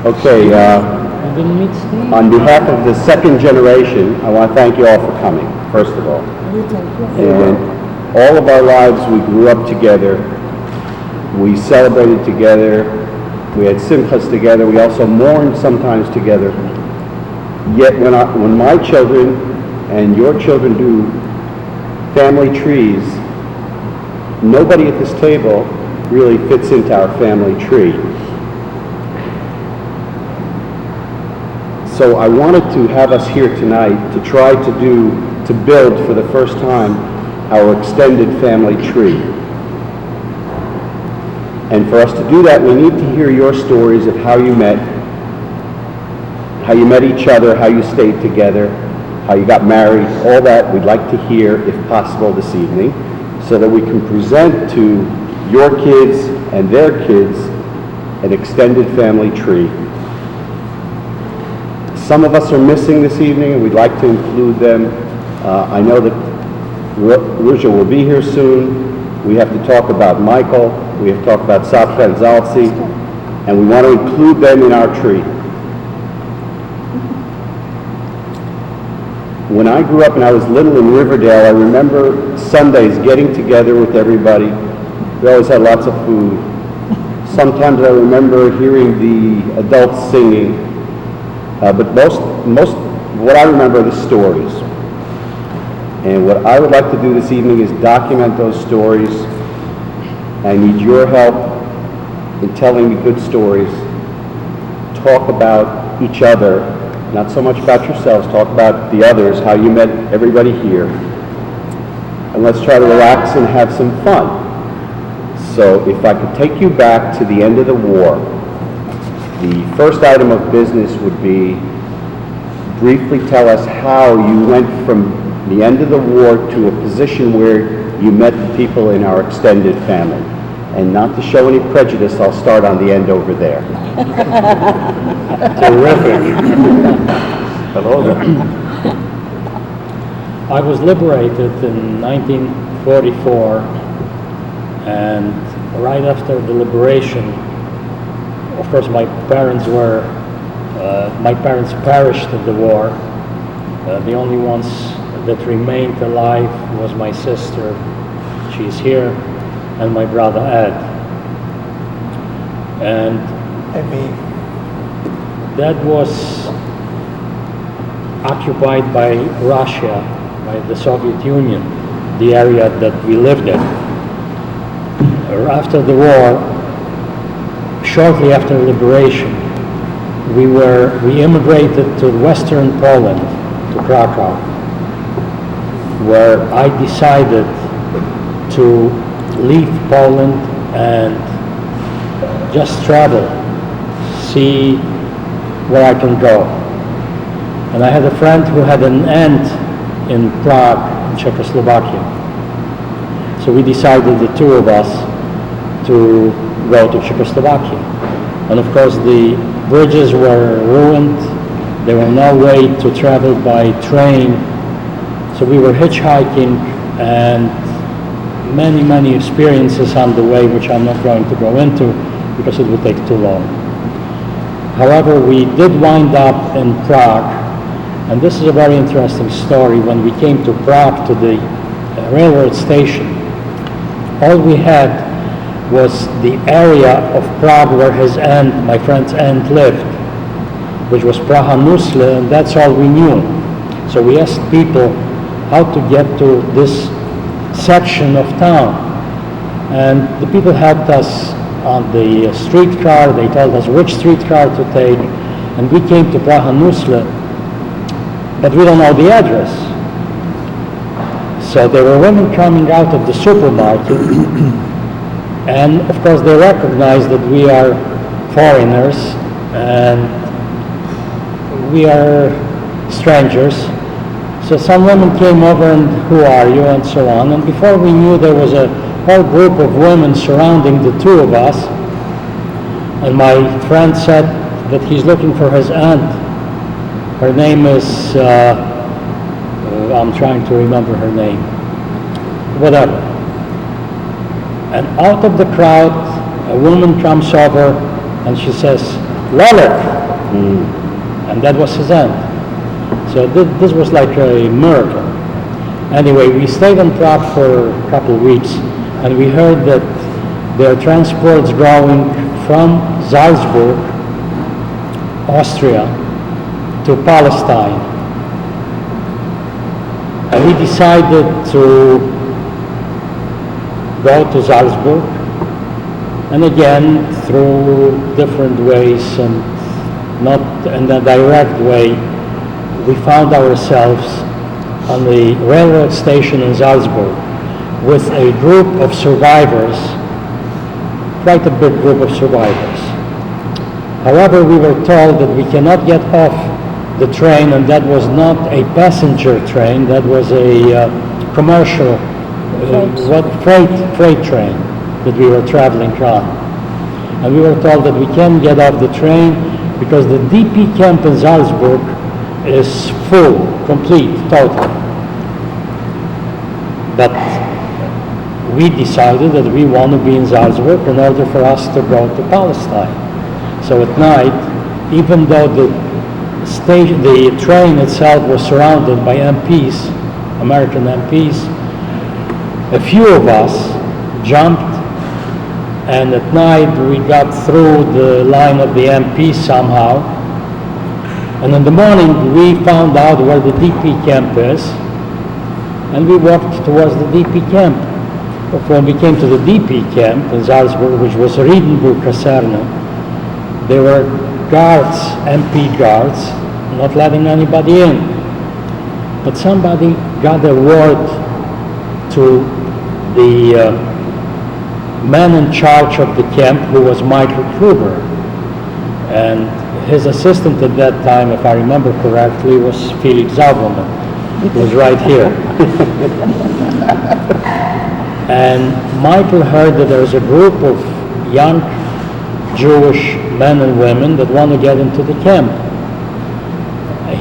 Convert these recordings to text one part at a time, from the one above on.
Okay, You didn't meet Steve? on behalf of the second generation, I want to thank you all for coming, first of all. And all of our lives, we grew up together. We celebrated together. We had simchas together. We also mourned sometimes together. Yet when my children and your children do family trees, nobody at this table really fits into our family tree. So I wanted to have us here tonight to try to build for the first time our extended family tree. And for us to do that, we need to hear your stories of how you met each other, how you stayed together, how you got married, all that we'd like to hear, if possible, this evening, so that we can present to your kids and their kids an extended family tree. Some of us are missing this evening, and we'd like to include them. I know that Ruzha will be here soon. We have to talk about Michael. We have to talk about Safka and Zalzi, and we want to include them in our tree. When I grew up and I was little in Riverdale, I remember Sundays getting together with everybody. We always had lots of food. Sometimes I remember hearing the adults singing, but most of what I remember are the stories. And what I would like to do this evening is document those stories. I need your help in telling me good stories. Talk about each other, not so much about yourselves, talk about the others, how you met everybody here. And let's try to relax and have some fun. So if I could take you back to the end of the war, the first item of business would be briefly tell us how you went from the end of the war to a position where you met the people in our extended family. And not to show any prejudice, I'll start on the end over there. Terrific. Hello there. I was liberated in 1944, and right after the liberation, of course, my parents perished in the war. The only ones that remained alive was my sister, she's here, and my brother Ed. And me. that was occupied by Russia, by the Soviet Union, the area that we lived in. After the war, shortly after liberation, we immigrated to Western Poland, to Krakow, where I decided to leave Poland and just travel, see where I can go. And I had a friend who had an aunt in Prague, in Czechoslovakia. So we decided, the two of us, to go to Czechoslovakia. And of course the bridges were ruined. There were no way to travel by train. So we were hitchhiking, and many experiences on the way, which I'm not going to go into because it would take too long. However, we did wind up in Prague, and this is a very interesting story. When we came to Prague, to the railroad station, all we had was the area of Prague where his aunt, my friend's aunt, lived, which was Praha Nusle, and that's all we knew. So we asked people how to get to this section of town, and the people helped us on the streetcar. They told us which streetcar to take, and we came to Praha Nusle, but we don't know the address. So there were women coming out of the supermarket, and of course they recognized that we are foreigners and we are strangers. So some women came over and, who are you, and so on. And before we knew, there was a whole group of women surrounding the two of us. And my friend said that he's looking for his aunt. Her name is, I'm trying to remember her name, whatever. And out of the crowd, a woman comes over and she says, Wallach. And that was his end. So this was like a miracle. Anyway, we stayed on Prague for a couple of weeks, and we heard that there are transports going from Salzburg, Austria, to Palestine. And we decided to go to Salzburg, and again, through different ways and not in a direct way, we found ourselves on the railroad station in Salzburg with a group of survivors, quite a big group of survivors. However, we were told that we cannot get off the train, and that was not a passenger train, that was a commercial freight train that we were traveling on. And we were told that we can't get off the train because the DP camp in Salzburg is full, complete, total. But we decided that we want to be in Salzburg in order for us to go to Palestine. So at night, even though the train itself was surrounded by MPs, American MPs, a few of us jumped, and at night we got through the line of the MPs somehow. And in the morning we found out where the DP camp is, and we walked towards the DP camp. But when we came to the DP camp in Salzburg, which was Riedenburg Kaserne, there were guards, MP guards, not letting anybody in. But somebody got a word to the man in charge of the camp, who was Michael Kruger. And his assistant at that time, if I remember correctly, was Felix Zauberman. He was right here. And Michael heard that there was a group of young Jewish men and women that want to get into the camp.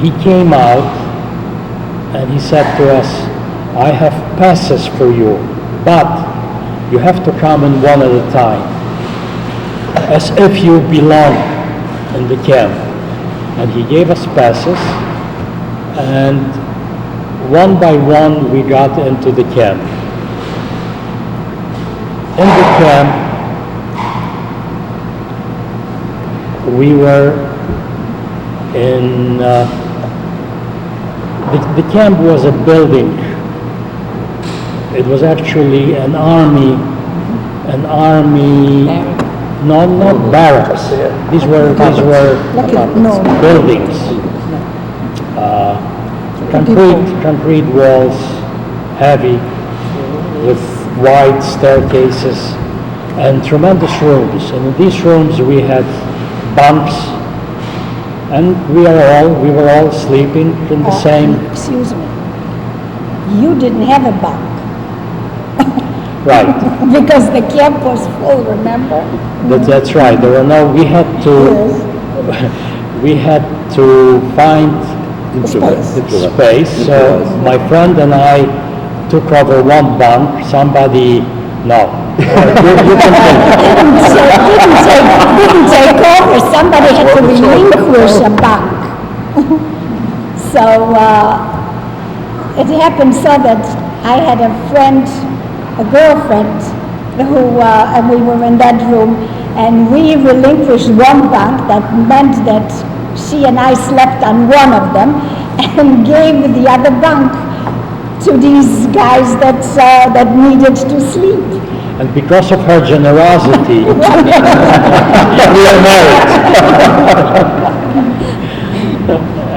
He came out and he said to us, I have passes for you, but you have to come in one at a time, as if you belong in the camp. And he gave us passes, and one by one we got into the camp. In the camp, we were in, the camp was a building. It was actually an army, no, not barracks. These were buildings. Concrete walls, heavy, with wide staircases, and tremendous rooms. And in these rooms we had bunks, and we were all sleeping in the same. Excuse me. You didn't have a bunk. Right. Because the camp was full, remember? That's right. There were no. We had to find space. So my friend and I took over one bunk. Somebody, no. You can didn't take over. Somebody had to relinquish a bunk. So it happened so that I had a friend, a girlfriend, who and we were in that room, and we relinquished one bunk. That meant that she and I slept on one of them, and gave the other bunk to these guys that needed to sleep. And because of her generosity, we are married.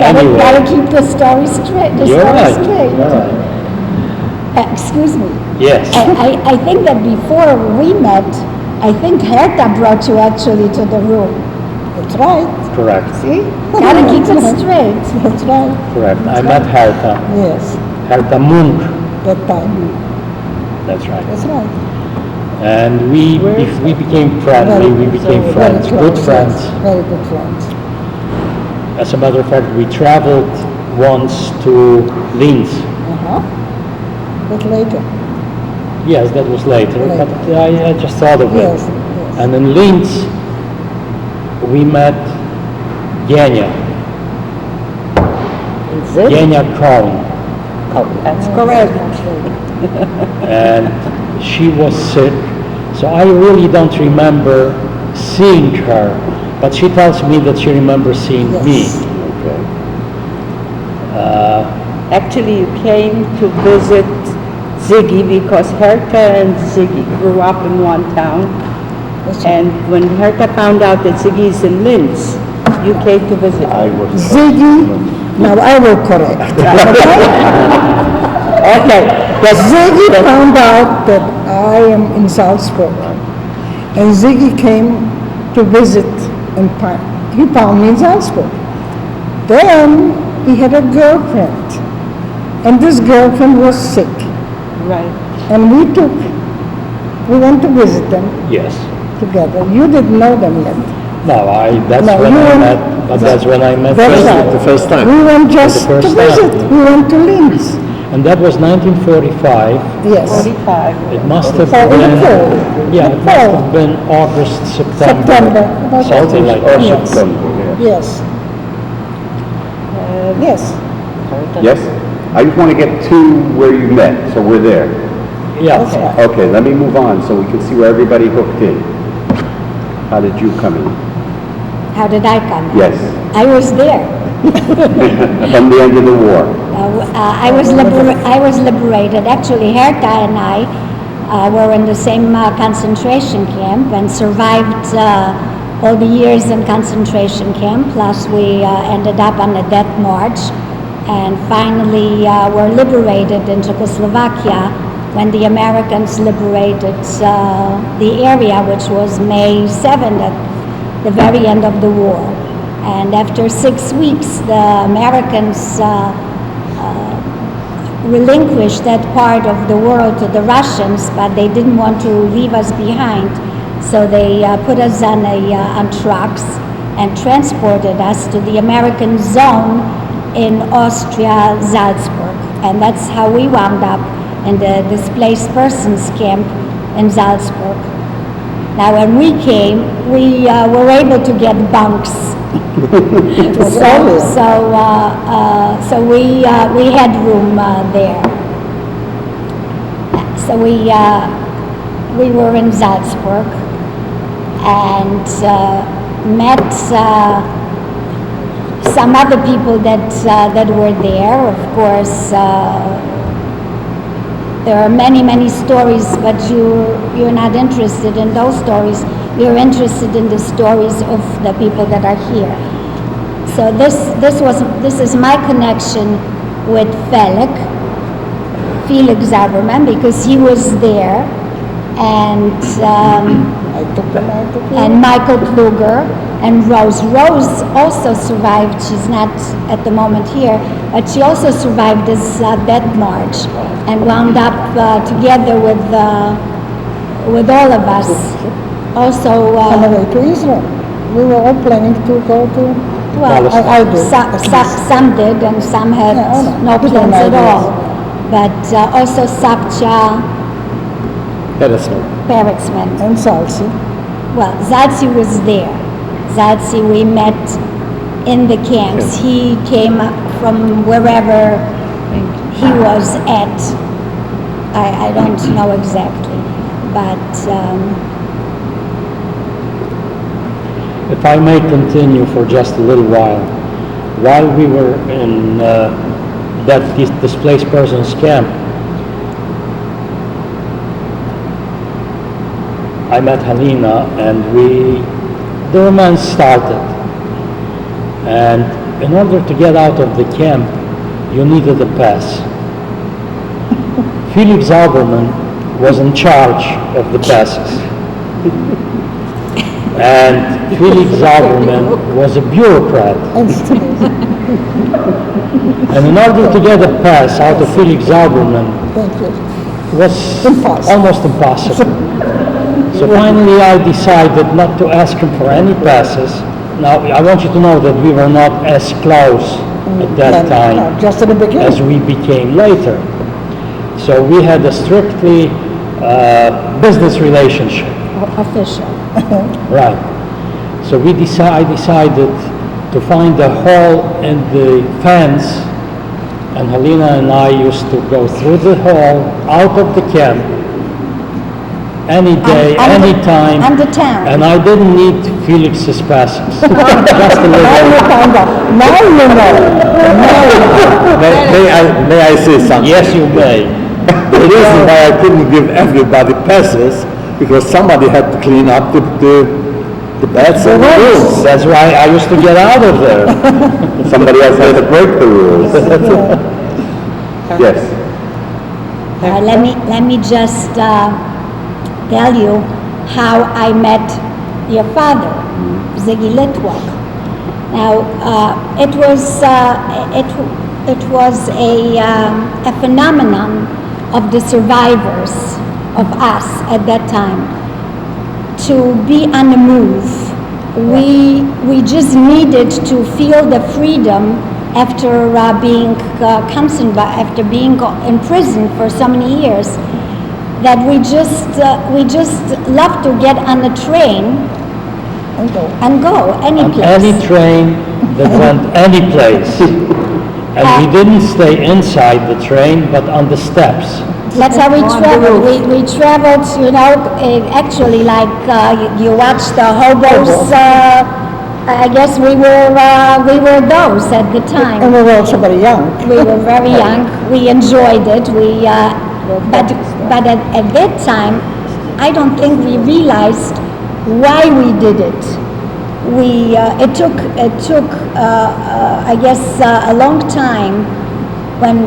Anyway. Gotta keep the story straight. You're right. Excuse me. Yes. I think that before we met, I think Herta brought you actually to the room. That's right. Correct. See? Gotta keep it straight. That's right. Correct. I met Herta. Yes. Herta Munk. That time. That's right. That's right. And we became friendly. We became friends. Good friends. Very good friends. As a matter of fact, we traveled once to Linz. But later. Yes, that was later. But I just thought of it. Yes. And in Linz, we met Genya, Is it? Genya Crown, Oh, that's correct. and she was sick, so I really don't remember seeing her, but she tells me that she remembers seeing me. Yes. Okay. Actually, you came to visit Ziggy because Herta and Ziggy grew up in one town. And when Herta found out that Ziggy's in Linz, you came to visit. I was. Ziggy, now I will correct. Okay, Ziggy found out that I am in Salzburg. And Ziggy came to visit and he found me in Salzburg. Then he had a girlfriend. And this girlfriend was sick. right. And we went to visit them Yes. together. You didn't know them yet. No, that's No, when you I went- met, but that's when I met That's her. right. The first time. We went just For the to first time. visit. We went to Linz. And that was 1945. Yes. 45. It must have Oh, in the been, fall. yeah, The it must fall. have been August, September. September. About Something like Or that. Yes. September, yeah. Yes. Yes. Yes? I just want to get to where you met, so we're there. Yeah. That's right. Okay, let me move on so we can see where everybody hooked in. How did you come in? How did I come? Yes, I was there. from the end of the war. I was liberated. Actually, Herta and I were in the same concentration camp and survived all the years in concentration camp. Plus, we ended up on a death march, and finally were liberated in Czechoslovakia when the Americans liberated the area, which was May 7th, at the very end of the war. And after 6 weeks, the Americans relinquished that part of the world to the Russians, but they didn't want to leave us behind. So they put us on trucks and transported us to the American zone in Austria, Salzburg. And that's how we wound up in the displaced persons camp in Salzburg. Now, when we came, we were able to get bunks. So we had room there. So we were in Salzburg and met some other people that were there. Of course, there are many stories, but you're not interested in those stories. You're interested in the stories of the people that are here. So this is my connection with Felix Zauberman, because he was there, and Michael Kluger and Rose. Rose also survived. She's not at the moment here, but she also survived this death march and wound up together with all of us. Also, On the way to Israel. We were all planning to go to, well, I did. some did, and some had Yeah, I know. no Different plans at ideas. all. But also Sabcha, Peretzman. And Salsi. Well, Zadzi was there. Zadzi, we met in the camps. He came up from wherever he was at. I don't know exactly, but If I may continue for just a little while we were in that displaced persons camp, I met Halina and the romance started. And in order to get out of the camp, you needed a pass. Felix Zauberman was in charge of the passes. And Felix Zauberman was a bureaucrat. And still is. And in order to get a pass out of Felix Zauberman Thank you. was Impossible. almost impossible. So finally I decided not to ask him for any passes. Now, I want you to know that we were not as close at that time No, just at the beginning. as we became later. So we had a strictly business relationship. official. Right. So I decided to find a hole in the fence, and Helena and I used to go through the hole, out of the camp, any day, And any time. and the town. And I didn't need Felix's passes, just a Now little. you found out. Now you know. May I say something? Yes, you may. The reason why I couldn't give everybody passes, because somebody had to clean up the beds and the rooms. That's why I used to get out of there. Somebody else had to break the rules. Yes. Let me just tell you how I met your father, Ziggy Litwak. Now, it was a phenomenon of the survivors of us at that time to be on the move. We just needed to feel the freedom after being after being in prison for so many years, that we just love to get on the train and go any On place. any train that went any place. And we didn't stay inside the train, but on the steps. That's how we traveled. We traveled, actually like you watch the hobos. I guess we were those at the time. And we were also very young. We were very young. We enjoyed it. But at that time, I don't think we realized why we did it. It took I guess a long time when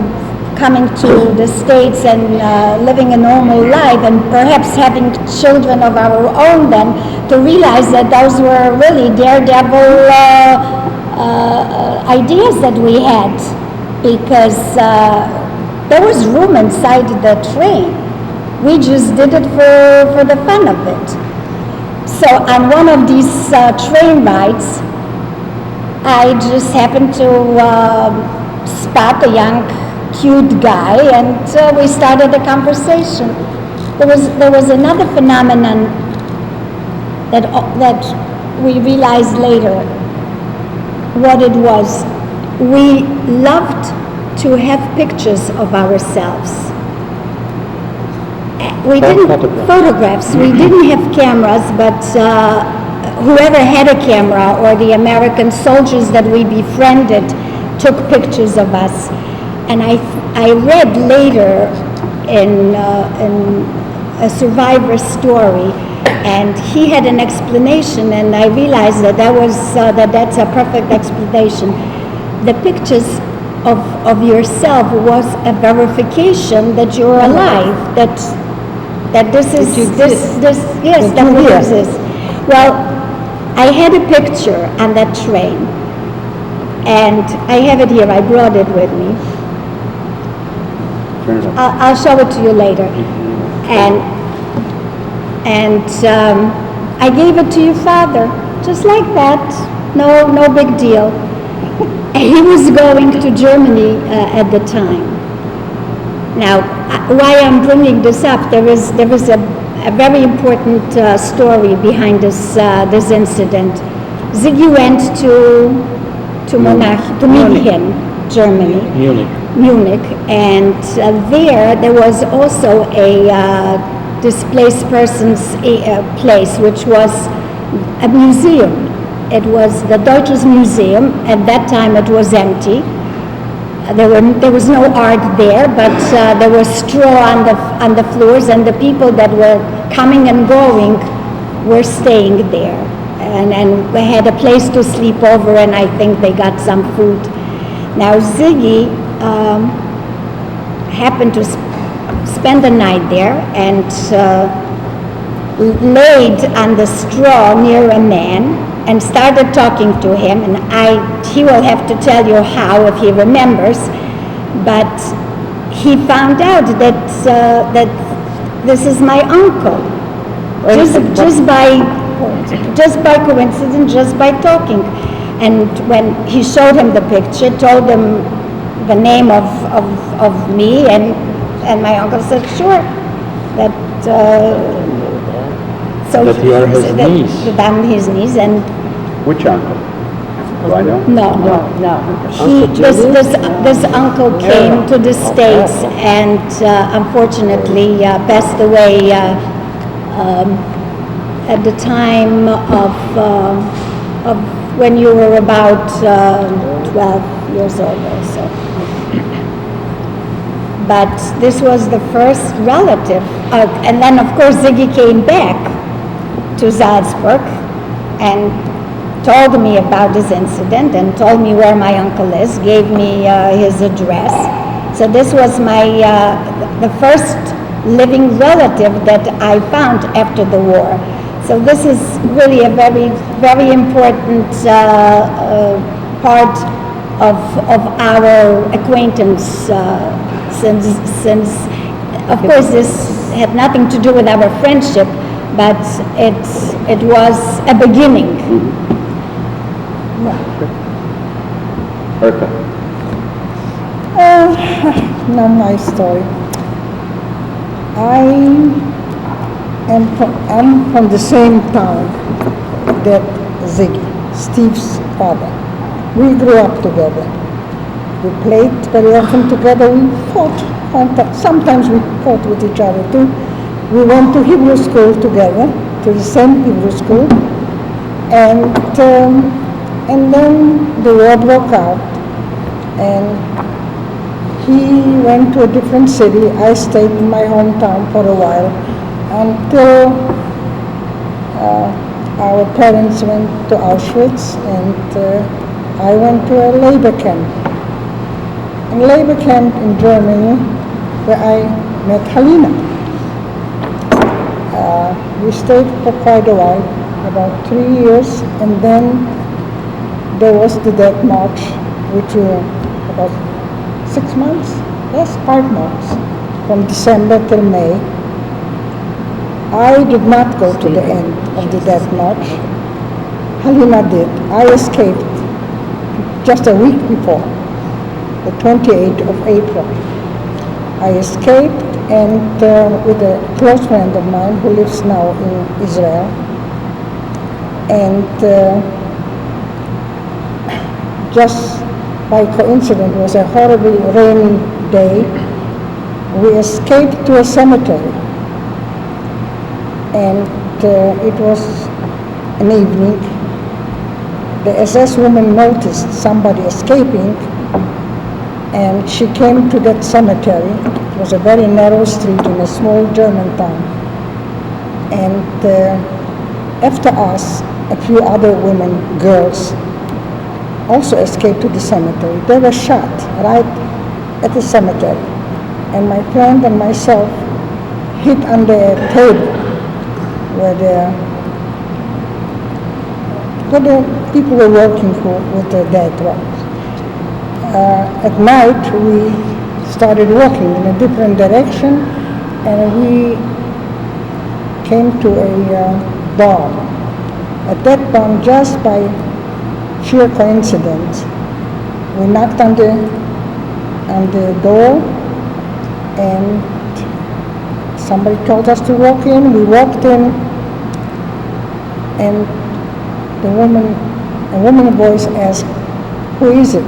coming to the States and living a normal life and perhaps having children of our own then, to realize that those were really daredevil ideas that we had, because there was room inside the train. We just did it for the fun of it. So on one of these train rides, I just happened to spot a young, cute guy, and we started a conversation. There was another phenomenon that we realized later what it was. We loved to have pictures of ourselves. We didn't photographs. We didn't have cameras, but whoever had a camera, or the American soldiers that we befriended, took pictures of us. And I read later in a survivor's story, and he had an explanation, and I realized that that's a perfect explanation. The pictures of yourself was a verification that you're alive, that this is yes, that we exist. Well, I had a picture on that train, and I have it here. I brought it with me. I'll show it to you later. And I gave it to your father, just like that. No big deal. He was going to Germany at the time. Now, why I'm bringing this up, there is a very important story behind this incident. Ziggy went to München, Germany. Munich, and there was also a displaced persons place, which was a museum. It was the Deutsches Museum. At that time, it was empty. There was no art there, but there was straw on the floors, and the people that were coming and going were staying there, and we had a place to sleep over, and I think they got some food. Now Ziggy happened to spend the night there, and laid on the straw near a man and started talking to him, and he will have to tell you how if he remembers, but he found out that this is my uncle, just by coincidence, just by talking. And when he showed him the picture, told him the name of me, and my uncle said, sure, that That you are his niece. that I'm his niece, and Which uncle? Do I know? No. No. This uncle came to the States and unfortunately passed away at the time of when you were about 12 years old or so. But this was the first relative. And then, of course, Ziggy came back to Salzburg and told me about this incident and told me where my uncle is, gave me his address. So this was the first living relative that I found after the war. So this is really a very, very important part of our acquaintance since, of course, this had nothing to do with our friendship, but it was a beginning. Bertha. Now my story. I'm from the same town that Ziggy, Steve's father. We grew up together. We played very often together. We fought. Sometimes we fought with each other too. We went to Hebrew school together, to the same Hebrew school. And then the war broke out. And he went to a different city. I stayed in my hometown for a while until our parents went to Auschwitz, and I went to a labor camp. A labor camp in Germany where I met Halina. We stayed for quite a while, about 3 years, and then there was the Death March, which was about 6 months, yes, 5 months, from December till May. I did not go to the end of the Death March. Halima did. I escaped just a week before, the 28th of April. I escaped and with a close friend of mine who lives now in Israel. And just by coincidence, it was a horribly rainy day. We escaped to a cemetery. And it was an evening. The SS woman noticed somebody escaping, and she came to that cemetery. It was a very narrow street in a small German town. And after us, a few other women, girls, also escaped to the cemetery. They were shot right at the cemetery. And my friend and myself hid under a table where the people were working with the dead ones. At night, we started walking in a different direction, and we came to a barn. At that barn, just by sheer coincidence, we knocked on the door, and somebody told us to walk in. We walked in, and a woman voice asked, "Who is it?"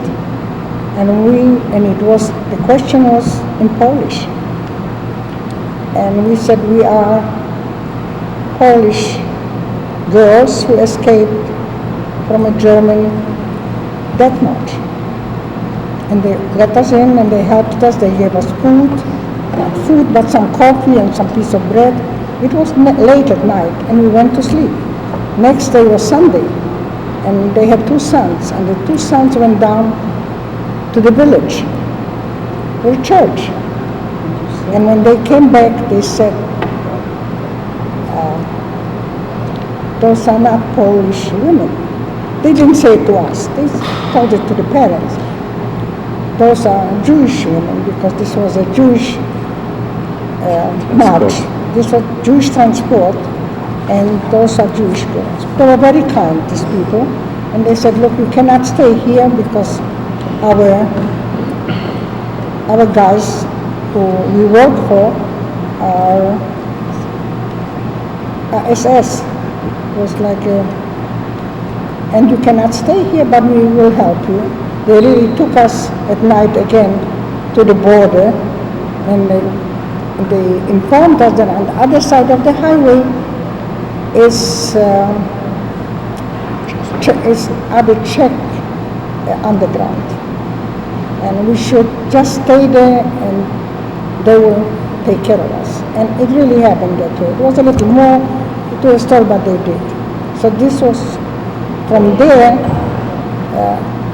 And the question was in Polish. And we said, "We are Polish girls who escaped from a German death march." And they let us in and they helped us. They gave us food, not food, but some coffee and some piece of bread. It was late at night, and we went to sleep. Next day was Sunday, and they had 2 sons, and the 2 sons went down to the village, to the church. And when they came back, they said, "Those are not Polish women." They didn't say it to us. They told it to the parents. "Those are Jewish women," because this was a Jewish march. This was Jewish transport, and those are Jewish girls. They were very kind, these people. And they said, "Look, you cannot stay here because our guys who we work for are SS." It was like and you cannot stay here, but we will help you. They really took us at night again to the border, and they informed us that on the other side of the highway is other Czech underground, and we should just stay there, and they will take care of us. And it really happened that way. It was a little more to a story, but they did. So this was, from there,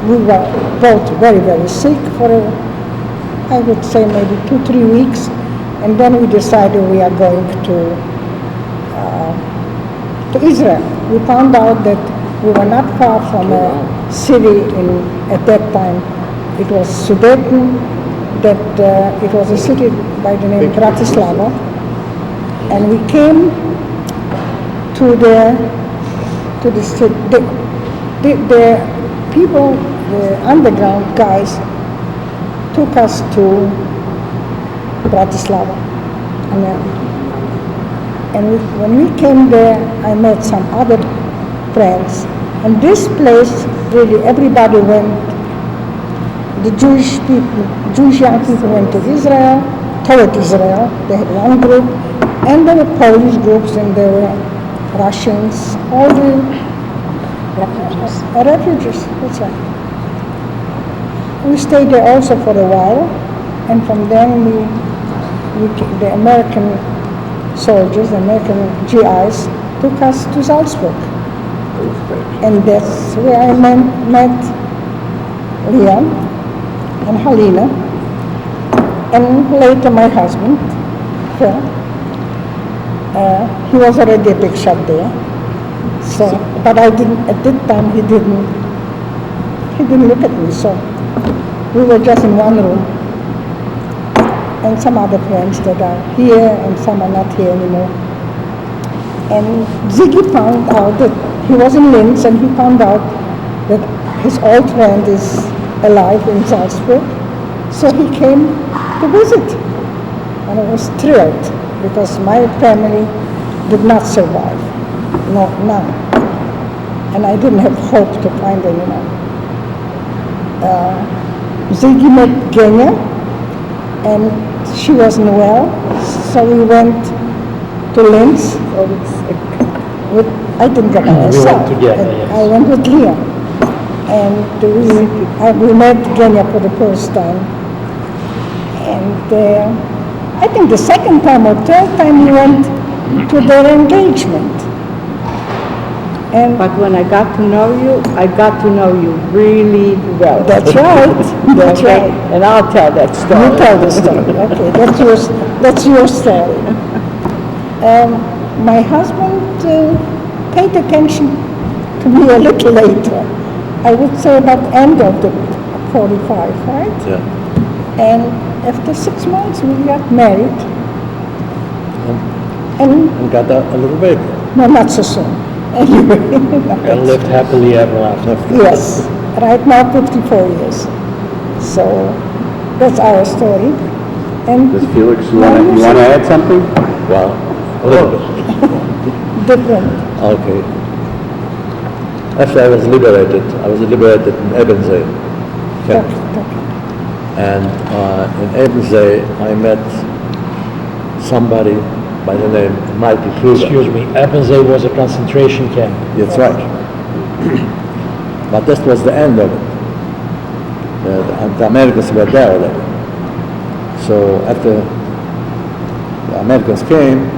we were both very, very sick for, I would say, maybe 2-3 weeks. And then we decided we are going to Israel. We found out that we were not far from a city at that time. It was Sudeten, that it was a city by the name Bratislava. And we came to the city. The people, the underground guys, took us to Bratislava. And when we came there, I met some other friends. And this place, really, everybody went. The Jewish people, Jewish young people went to Israel, toward Israel. They had one group, and there were Polish groups, and there were Russians, all the refugees, that's right. We stayed there also for a while, and from then the American soldiers, the American GIs, took us to Salzburg. And that's where I met Leon and Halina, and later my husband, Phil. He was already a big shot there. So, but I didn't, at that time he didn't look at me, so we were just in one room. And some other friends that are here and some are not here anymore. And Ziggy found out that he was in Linz, and he found out that his old friend is alive in Salzburg. So he came to visit. And I was thrilled because my family did not survive. No, none. And I didn't have hope to find anyone. Ziggy met Genya, and she wasn't well, so we went to Linz. I didn't go by myself. We went together, yes. I went with Leon. And we met Genya for the first time. And I think the second time or third time we went to their engagement. And But when I got to know you really well. that's right, that's Okay? right. And I'll tell that story. You tell the story, okay, that's your story. My husband paid attention to me a little later. I would say about end of the 45, right? Yeah. And after 6 months we got married. And, And got a little baby. no, not so soon. Anyway. And lived happily ever after. Yes, right now 54 years. So that's our story. And Does Felix, you want to add something? Well, a little bit. different. Okay. After I was liberated in Ebensee, Kent. And in Ebensee, I met somebody by the name Michael Kruger. Excuse me, Ebensee was a concentration camp. That's right. But this was the end of it. The Americans were there already. So after the Americans came,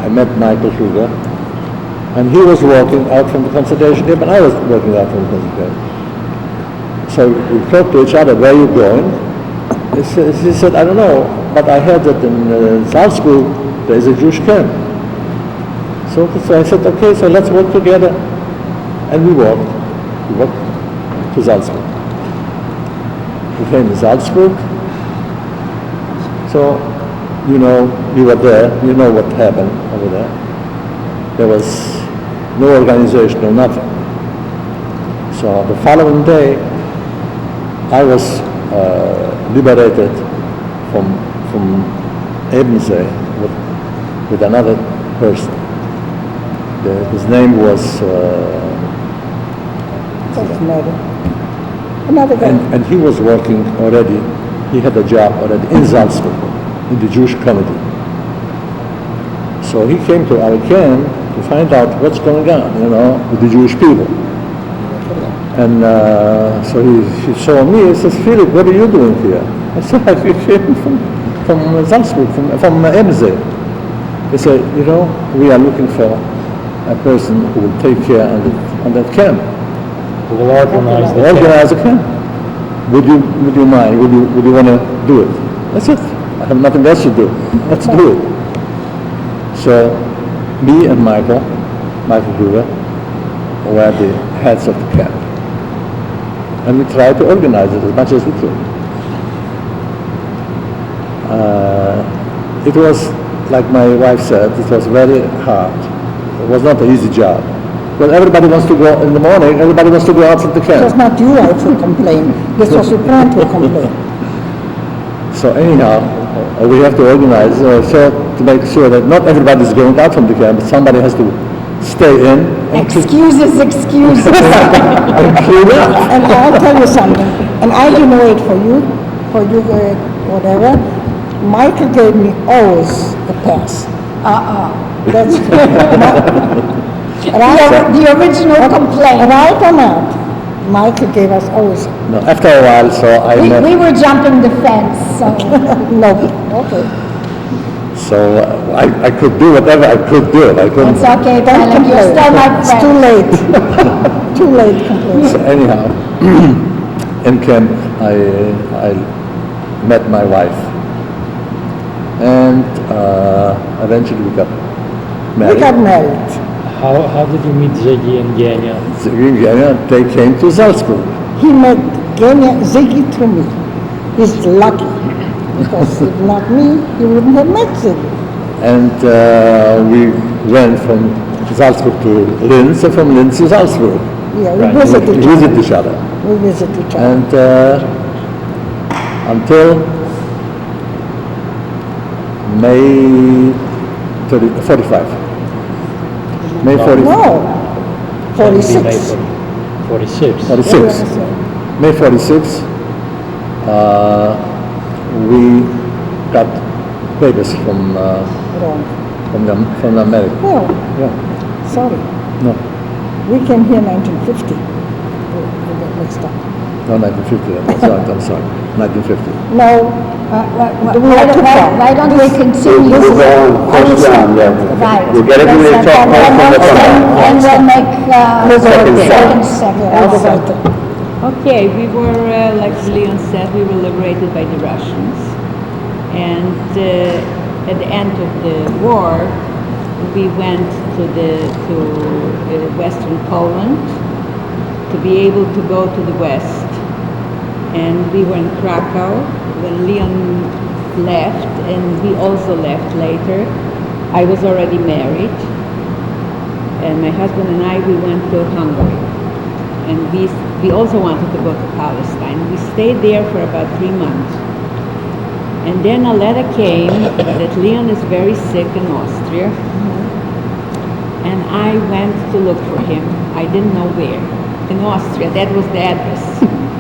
I met Michael Kruger, and he was walking out from the concentration camp, and I was walking out from the concentration camp. So we talked to each other, where are you going? He said, I don't know, but I heard that in Salzburg there is a Jewish camp. So I said, okay, so let's walk together. And we walked to Salzburg. We came to Salzburg. So, you know, we were there, you know what happened over there. There was no organization, no nothing. So the following day, I was liberated from Ebensee with another person. His name was Doesn't matter. Another guy. And he was working already, he had a job already in Salzburg, in the Jewish committee. So he came to our camp to find out what's going on, with the Jewish people. And so he saw me, he says, Philip, what are you doing here? I said, I came from Salzburg, from Emse. He said, we are looking for a person who will take care on that camp. We'll organize the Organize a camp. Would you mind? Would you want to do it? That's it. I have nothing else to do. Let's do it. So, me and Michael Gruber, were the heads of the camp. And we tried to organize it as much as we could. It was, like my wife said, it was very hard. It was not an easy job. Well, everybody wants to go in the morning, everybody wants to go out from the It was camp. not you who complained. This was your friend who complained. So anyhow, we have to organize so to make sure that not everybody is going out from the camp, but somebody has to stay in and Excuses. and clean up. And I'll tell you something, and I didn't wait for you, whatever. Michael gave me always a pass. That's The original complaint. right or not, Michael gave us always, No, after a while, so I met. We were jumping the fence, so. no, okay. So I could do whatever I could do. I couldn't. It's okay, Don't darling, you're complain. still my It's too friend. late. Too late complain. So anyhow, in camp, I met my wife, and eventually we got We married. got married. How did you meet Ziggy and Genya? So they came to Salzburg. He met Ziggy through me. He's lucky, because if not me, he wouldn't have met Ziggy. And we went from Salzburg to Linz, and from Linz to Salzburg. Yeah, we Right. visit We each other. visit each other. We visit each other. And until May 45. May 45. No, That would be 46. May 46. 46. May 46, we got babies from Wrong. from America. No, Yeah. sorry. No, We came here 1950. We got mixed up. no, 1950. I'm sorry. 1950. No, Why don't we continue? We'll go on first round, yeah. Right. We'll get everybody to talk more from the front. And we'll make, Second second. Elsa. Okay, we were, like Leon said, we were liberated by the Russians. And at the end of the war, we went to Western Poland to be able to go to the West. And we were in Krakow when Leon left, and we also left later. I was already married, and my husband and I, we went to Hungary. And we also wanted to go to Palestine. We stayed there for about 3 months. And then a letter came that Leon is very sick in Austria. And I went to look for him. I didn't know where. In Austria, that was the address.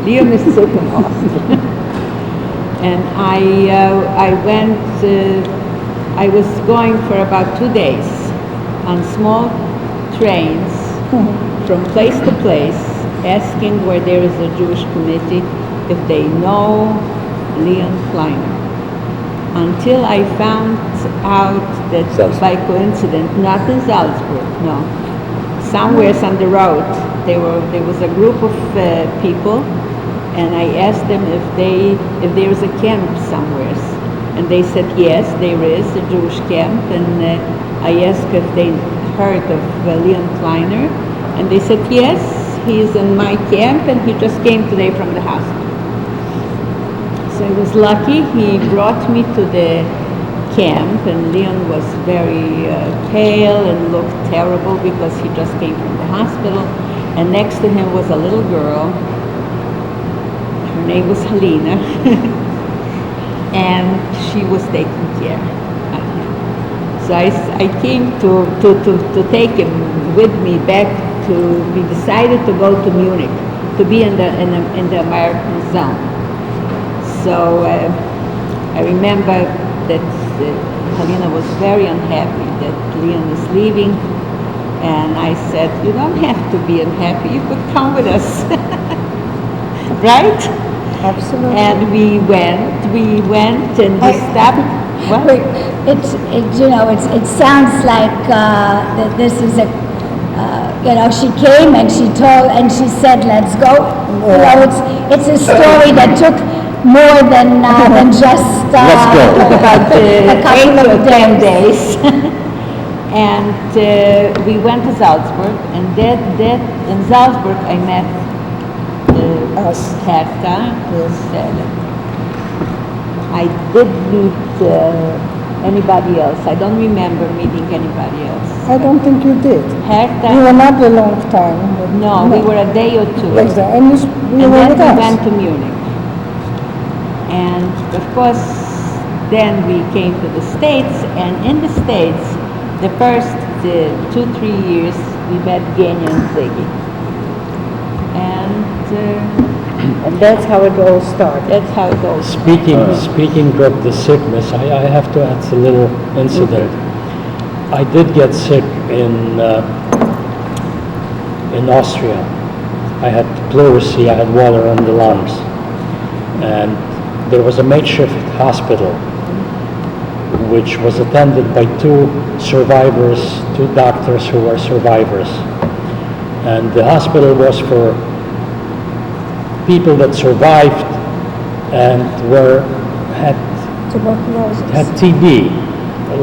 Leon is sick in Austria. And I went, I was going for about 2 days on small trains from place to place, asking where there is a Jewish committee if they know Leon Kleiner. Until I found out that Salzburg. by coincidence, not in Salzburg, no, somewhere on the road, there was a group of people, and I asked them if there is a camp somewhere, and they said yes, there is a Jewish camp, and I asked if they heard of Leon Kleiner, and they said yes, he's in my camp, and he just came today from the hospital. So I was lucky. He brought me to the camp, and Leon was very pale and looked terrible because he just came from the hospital. And next to him was a little girl. Her name was Helena, and she was taking care of him. So I came to take him with me back to we decided to go to Munich, to be in the American zone. So I remember that Helena was very unhappy that Leon is leaving, and I said, you don't have to be unhappy, you could come with us. Right? Absolutely. And we went and we stopped. What? It sounds like that this is a, she came and she said, let's go. It's a story that took more than just Let's go. About a couple 8 of or 10 days. days. And we went to Salzburg, and that in Salzburg I met Herta. I did meet anybody else. I don't remember meeting anybody else. I don't think you did. Herta. You were not a long time. But No, we were a day or two. Exactly. And you And were then with we us. went to Munich. And of course, then we came to the States, and in the States, the first 2-3 years, we met Genya and Ziggy. And that's how it all started. That's how it goes. Speaking of the sickness, I have to add a little incident. I did get sick in Austria. I had pleurisy, I had water on the lungs. And there was a makeshift hospital which was attended by 2 survivors, 2 doctors who were survivors. And the hospital was for people that survived and Tuberculosis. had TB,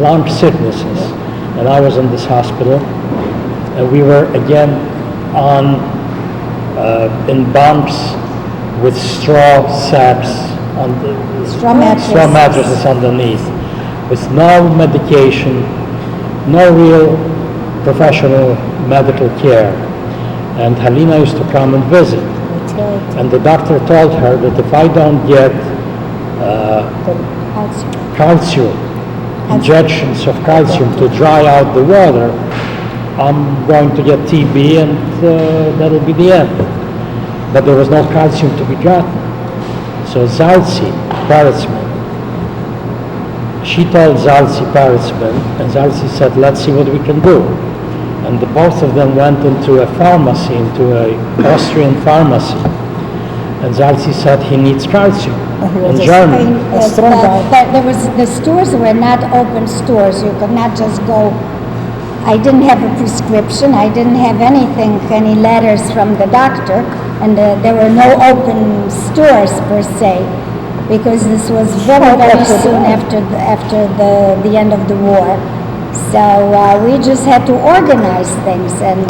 lung sicknesses. And I was in this hospital, and we were again in bunks with straw sacks on the Straw mattresses. straw mattresses underneath, with no medication, no real professional medical care. And Helena used to come and visit. That's right. And the doctor told her that if I don't get calcium, injections of calcium to dry out the water, I'm going to get TB, and that'll be the end. But there was no calcium to be gotten. So Zalzi, Parisman, she told Zalzi Parisman, and Zalzi said, let's see what we can do. And the both of them went into a pharmacy, into an Austrian pharmacy. And Zalzi said he needs calcium in Germany. The stores were not open stores. You could not just go. I didn't have a prescription. I didn't have anything, any letters from the doctor, and there were no open stores per se, because this was very, very soon after the end of the war. So we just had to organize things, and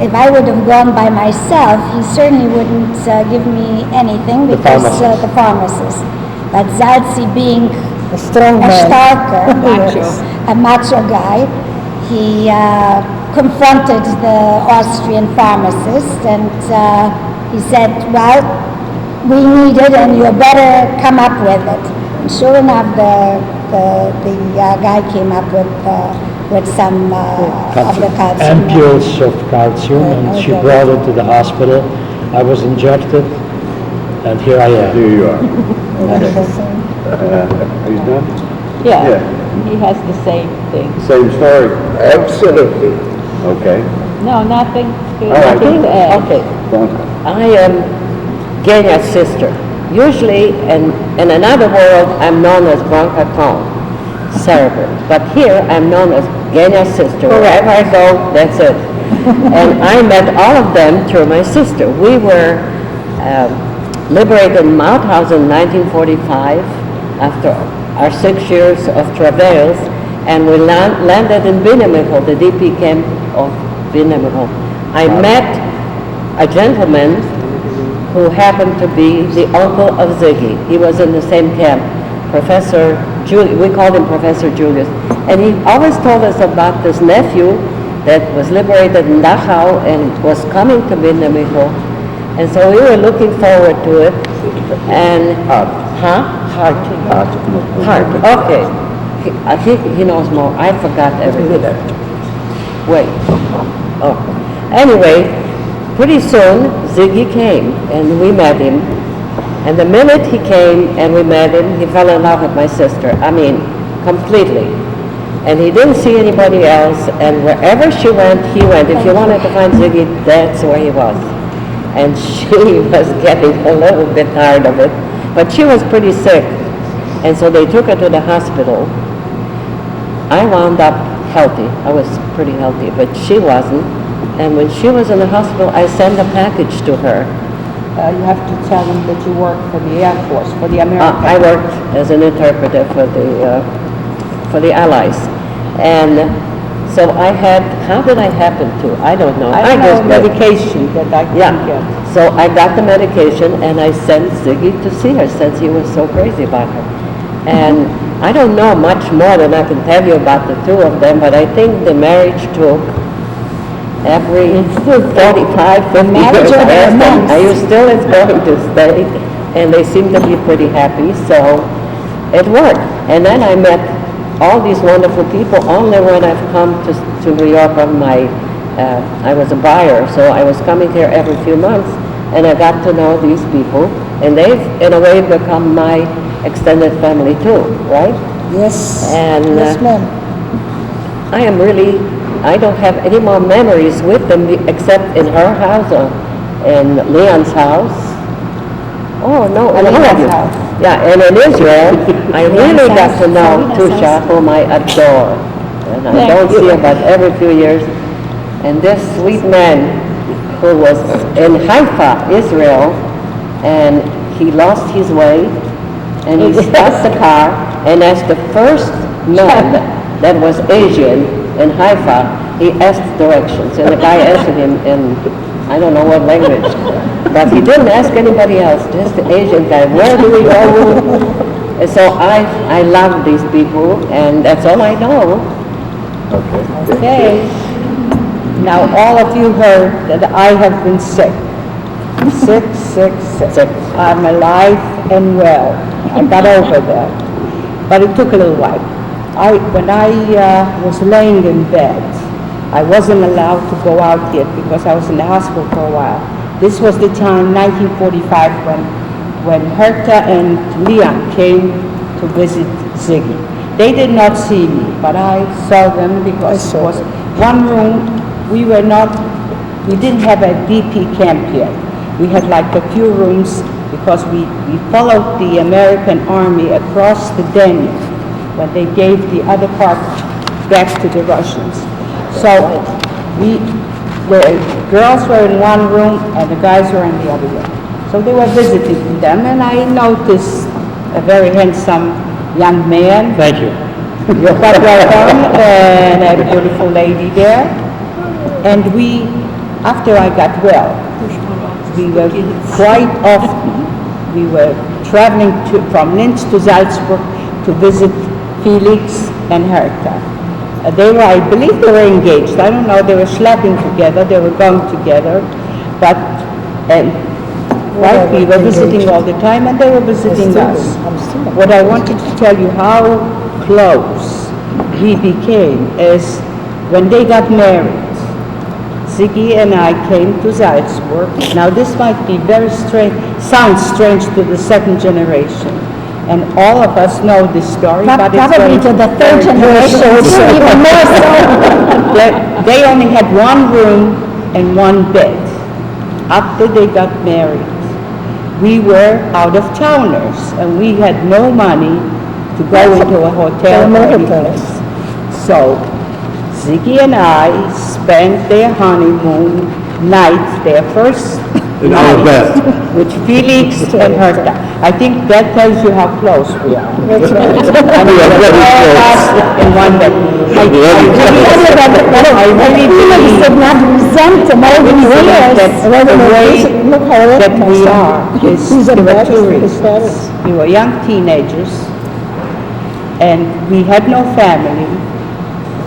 if I would have gone by myself, he certainly wouldn't give me anything, because the pharmacist. But Zalzi, being A strong a man. starker, Macho. a macho guy, he confronted the Austrian pharmacist, and he said, well, we need it, and you better come up with it. And sure enough, the guy came up with some of the calcium. Ampules of calcium, and she brought it to the hospital. I was injected, and here I am. Here you are. Okay. Are you done? Yeah, Yeah. he has the same thing. Same story? Absolutely. Okay. No, nothing to right. add. Okay, Go on. I am Genya's sister. Usually, in another world, I'm known as Blanca Kong, cerebral. But here, I'm known as Genya's sister. Wherever I go, that's it. And I met all of them through my sister. We were liberated in Mauthausen in 1945 after our 6 years of travails, and we landed in Binnemichel, the DP camp of Binnemichel. I met a gentleman who happened to be the uncle of Ziggy. He was in the same camp, Professor Julius. We called him Professor Julius. And he always told us about this nephew that was liberated in Dachau and was coming to Binnemichel. And so we were looking forward to it. And Heart. Okay. I think he knows more. I forgot everything. Wait. Oh, anyway, pretty soon Ziggy came and we met him. And the minute he came and we met him, he fell in love with my sister. I mean, completely. And he didn't see anybody else, and wherever she went, he went. If you wanted to find Ziggy, that's where he was. And she was getting a little bit tired of it, but she was pretty sick. And so they took her to the hospital. I wound up healthy. I was pretty healthy, but she wasn't. And when she was in the hospital, I sent a package to her. You have to tell them that you work for the Air Force, for the American. I worked as an interpreter for the Allies. And so I had, how did I happen to? I don't know. I just have medication that I can get. So I got the medication and I sent Ziggy to see her since he was so crazy about her. And I don't know much more than I can tell you about the two of them, but I think the marriage took every 45, 50 years. I asked them, are you still going to stay? And they seem to be pretty happy, so it worked. And then I met all these wonderful people only when I've come to New York on my, I was a buyer, so I was coming here every few months, and I got to know these people, and they've, in a way, become my extended family too, right? Yes. And yes, ma'am. I am really, I don't have any more memories with them except in her house or in Leon's house. Oh, no, in all of you. Yeah, and in Israel, I really got to know Tusha, whom I adore. And I don't see her but every few years. And this sweet man who was in Haifa, Israel, and he lost his way, and he stopped the car, and as the first man that was Asian in Haifa, he asked directions, and the guy answered him in, I don't know what language, but he didn't ask anybody else, just the Asian guy, where do we go? And so I love these people, and that's all I know. Okay. Now, all of you heard that I have been sick. Sick. I'm alive and well. I got over that. But it took a little while. When I was laying in bed, I wasn't allowed to go out yet because I was in the hospital for a while. This was the time, 1945, when Herta and Leon came to visit Ziggy. They did not see me, but I saw them because it was one room. We didn't have a DP camp yet. We had like a few rooms because we followed the American army across the Danube when they gave the other part back to the Russians. So girls were in one room and the guys were in the other room. So they were visiting them, and I noticed a very handsome young man. Thank you. You're quite welcome, and a beautiful lady there. And after I got well, we were quite often, we were traveling from Linz to Salzburg to visit Felix and Herta. I believe they were engaged. I don't know, they were sleeping together, they were going together, but we were visiting all the time, and they were visiting us. What I wanted to tell you how close we became is when they got married. Ziggy and I came to Salzburg. Now this might be very strange, sounds strange to the second generation. And all of us know this story, but it's probably to the third generation, even more so. They only had one room and one bed. After they got married, we were out-of-towners, and we had no money to go into a hotel or anything. So Ziggy and I spent their honeymoon night, their first night, with Felix and Herta. I think that tells you how close we are. That's right. I mean, all of us in one bed. I really believe did not resent him over the years. that the way that we are is there were two reasons. We were young teenagers, and we had no family.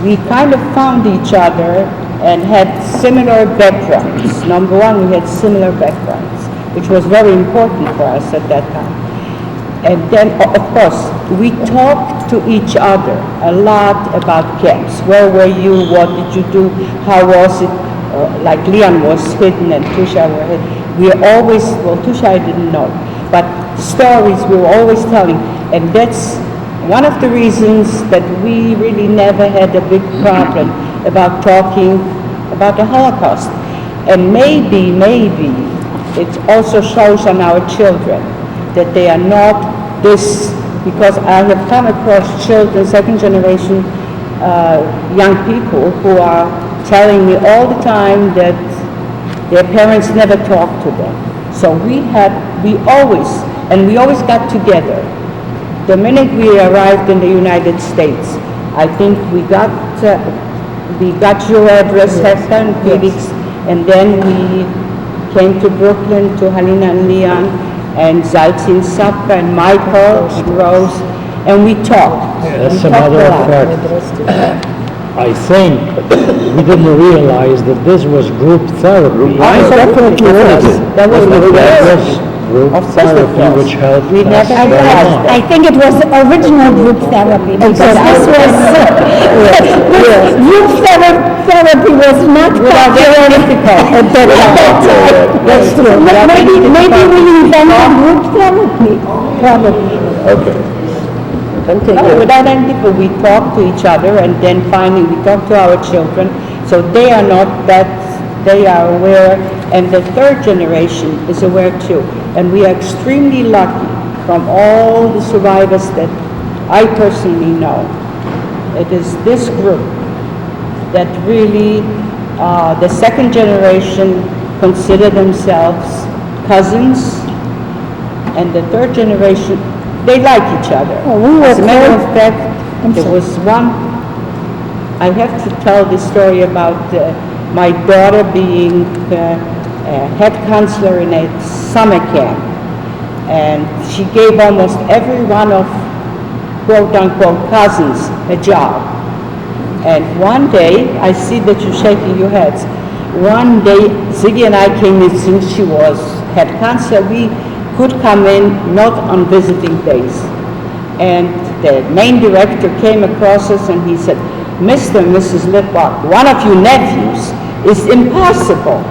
We kind of found each other and had similar backgrounds. Number one, we had similar backgrounds, which was very important for us at that time. And then, of course, we talked to each other a lot about camps. Where were you? What did you do? How was it? like Leon was hidden and Tusha were hidden. We always, well, Tusha I didn't know, but stories we were always telling, and that's one of the reasons that we really never had a big problem about talking about the Holocaust. And maybe it also shows on our children that they are not this, because I have come across children, second generation young people who are telling me all the time that their parents never talked to them. So we always got together. The minute we arrived in the United States, I think we got your address, Hester and Felix, and then we came to Brooklyn to Halina and Leon and Zaltin Sapka and Michael and Rose, and we talked. As We a talked matter a of lot. fact, I think we didn't realize that this was group therapy. Definitely was. That was the first. Group Of course it therapy, was. which helped We us never very realized much. I think it was the original group therapy, because this was, group therapy was not popular at that time. That's true. Maybe we invented group therapy, probably. Okay. No, without any people, we talk to each other, and then finally we talk to our children, so they are not that, they are aware, and the third generation is aware too. And we are extremely lucky from all the survivors that I personally know. It is this group that really, the second generation consider themselves cousins, and the third generation, they like each other. Oh, we were As a matter of close. fact, there was one, I have to tell the story about my daughter being head counselor in a summer camp. And she gave almost every one of quote-unquote cousins a job. And one day, I see that you're shaking your heads. One day, Ziggy and I came in since she was head counselor. We could come in not on visiting days. And the main director came across us and he said, Mr. and Mrs. Litvak, one of your nephews is impossible.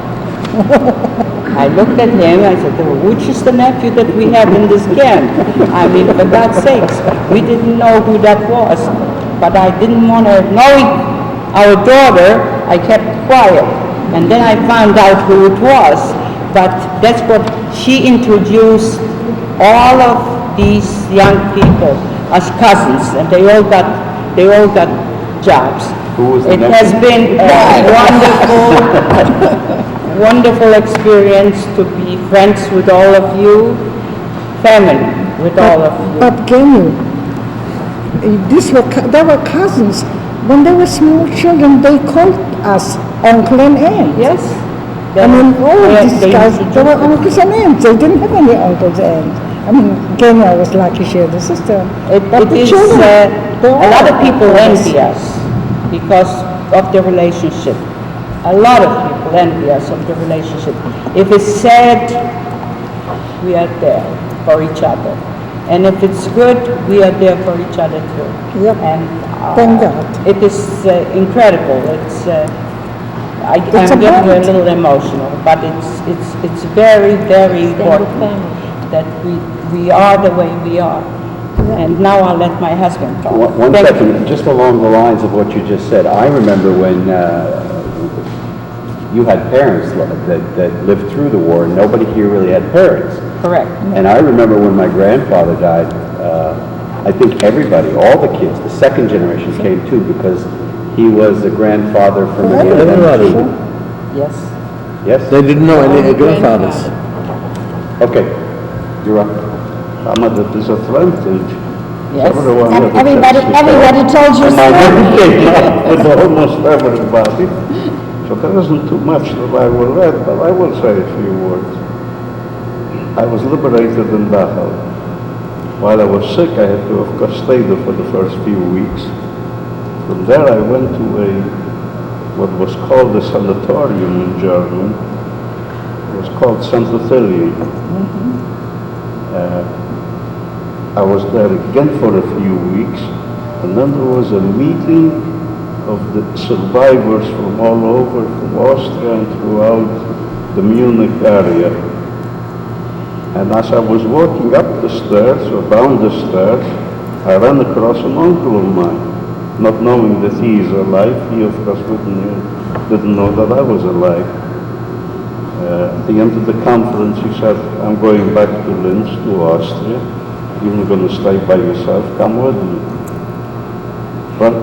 I looked at him, I said, well, which is the nephew that we have in this camp? I mean, for God's sakes, we didn't know who that was. But I didn't want to, knowing our daughter, I kept quiet. And then I found out who it was. But that's what she introduced all of these young people as cousins, and they all got jobs. Who was the It nephew? has been a wonderful experience to be friends with all of you, family with all of you. But Kenny, they were cousins. When they were small children, they called us uncle and aunt. Yes? I mean, all of these guys, they were introduced- uncles and aunts. They didn't have any uncles and aunts. I mean, Kenya was lucky she had a sister. But It the is, children, they a lot of all people uncles. envy us because of the relationship. A lot of people envy us of the relationship. If it's sad, we are there for each other. And if it's good, we are there for each other too. Yep. And Thank God. it is incredible. I'm It's a getting a bond. little emotional, but it's very, very important that we are the way we are. And now I'll let my husband talk. One Thank second, you. just along the lines of what you just said, I remember when you had parents that lived through the war, and nobody here really had parents. Correct. And I remember when my grandfather died, I think everybody, all the kids, the second generation came too, because he was a grandfather for many of them. Everybody. Yes. Yes? They didn't know any grandfathers. Okay, you're up. I'm at the disadvantage. Yes. Everyone And has a chance to everybody told you talk. story. With almost everybody. So there isn't too much that I will read, but I will say a few words. I was liberated in Dachau. While I was sick, I had to, of course, stay there for the first few weeks. From there, I went to what was called a sanatorium in German. It was called St. Ottilie. I was there again for a few weeks, and then there was a meeting of the survivors from all over, from Austria and throughout the Munich area. And as I was walking up the stairs or down the stairs, I ran across an uncle of mine, not knowing that he is alive. He, of course, didn't know that I was alive. At the end of the conference, he said, I'm going back to Linz, to Austria. You're not going to stay by yourself, come with me. But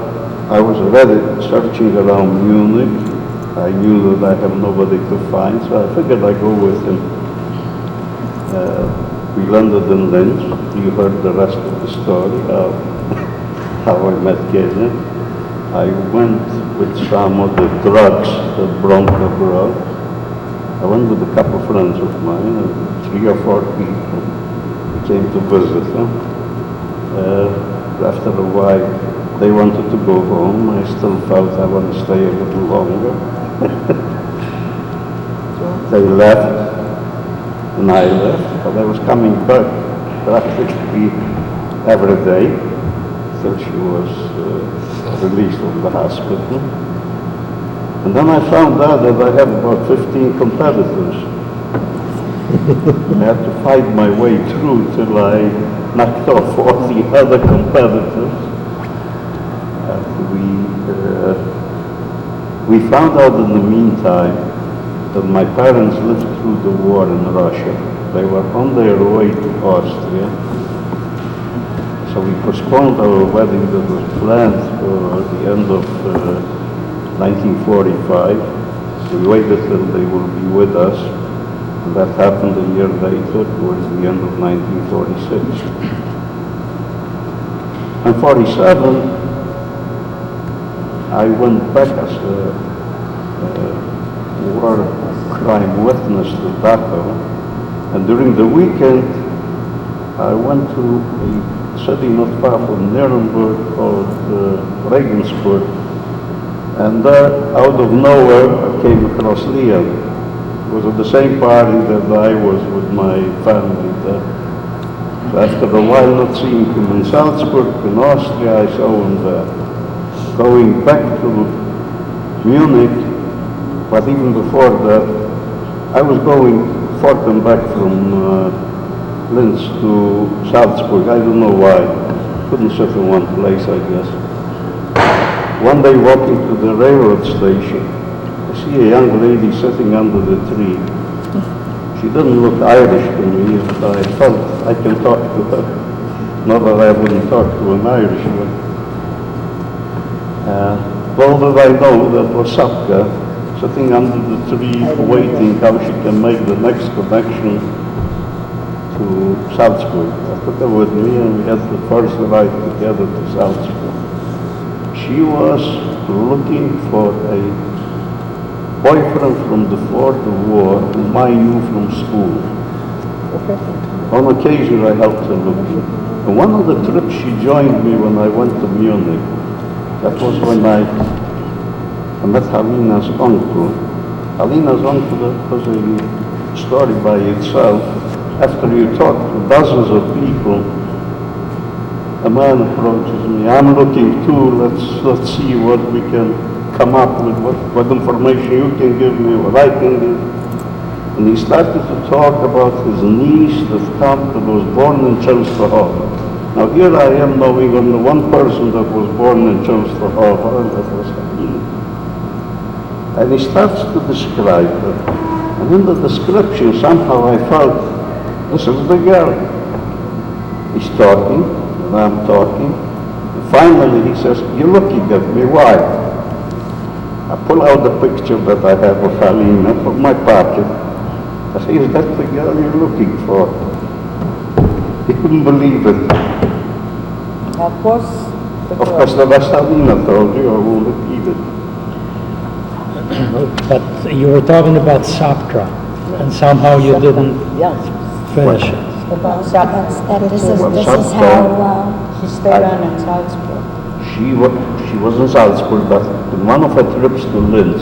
I was already searching around Munich. I knew that I have nobody to find, so I figured I'd go with him. We landed in Linz. You heard the rest of the story, how I met Gene. I went with some of the drugs that Bronca brought. I went with a couple of friends of mine, and 3 or 4 people came to visit them. After a while, they wanted to go home. I still felt I want to stay a little longer. They left, and I left, but I was coming back practically every day till she was released from the hospital. And then I found out that I had about 15 competitors. I had to fight my way through till I knocked off all the other competitors. We found out in the meantime that my parents lived through the war in Russia. They were on their way to Austria. So we postponed our wedding that was planned for the end of 1945. We waited till they will be with us. And that happened a year later, towards the end of 1946. In 47, I went back as a war crime witness to Dachau, and during the weekend I went to a city not far from Nuremberg called Regensburg, and there, out of nowhere, I came across Leon. It was at the same party that I was with my family there. So after a while not seeing him in Salzburg, in Austria, I saw him there. Going back to Munich, but even before that, I was going forth and back from Linz to Salzburg. I don't know why. Couldn't sit in one place, I guess. One day walking to the railroad station, I see a young lady sitting under the tree. She didn't look Irish to me, but I felt I can talk to her. Not that I wouldn't talk to an Irishman. Little did I know that was Sapka, sitting under the tree, waiting how she can make the next connection to Salzburg. I took her with me and we had the first ride together to Salzburg. She was looking for a boyfriend from before the war whom I knew from school. On occasion I helped her look. And one of the trips she joined me when I went to Munich. That was when I met Halina's uncle. Halina's uncle was a story by itself. After you talk to dozens of people, a man approaches me. I'm looking too. Let's see what we can come up with, what information you can give me, what I can give. And he started to talk about his niece that was born in Częstochowa. Now here I am knowing only one person that was born in Częstochowa, and that was Halina. And he starts to describe her. And in the description somehow I felt, this is the girl. He's talking, and I'm talking. And finally he says, you're looking at me, why? I pull out the picture that I have of Halina from my pocket. I say, is that the girl you're looking for? He couldn't believe it. Of course, The rest Halina told you, I won't repeat it. But you were talking about Saptra, and somehow you didn't finish it. about This is Well, how, She stayed on in Salzburg. She was in Salzburg, but in one of her trips to Linz,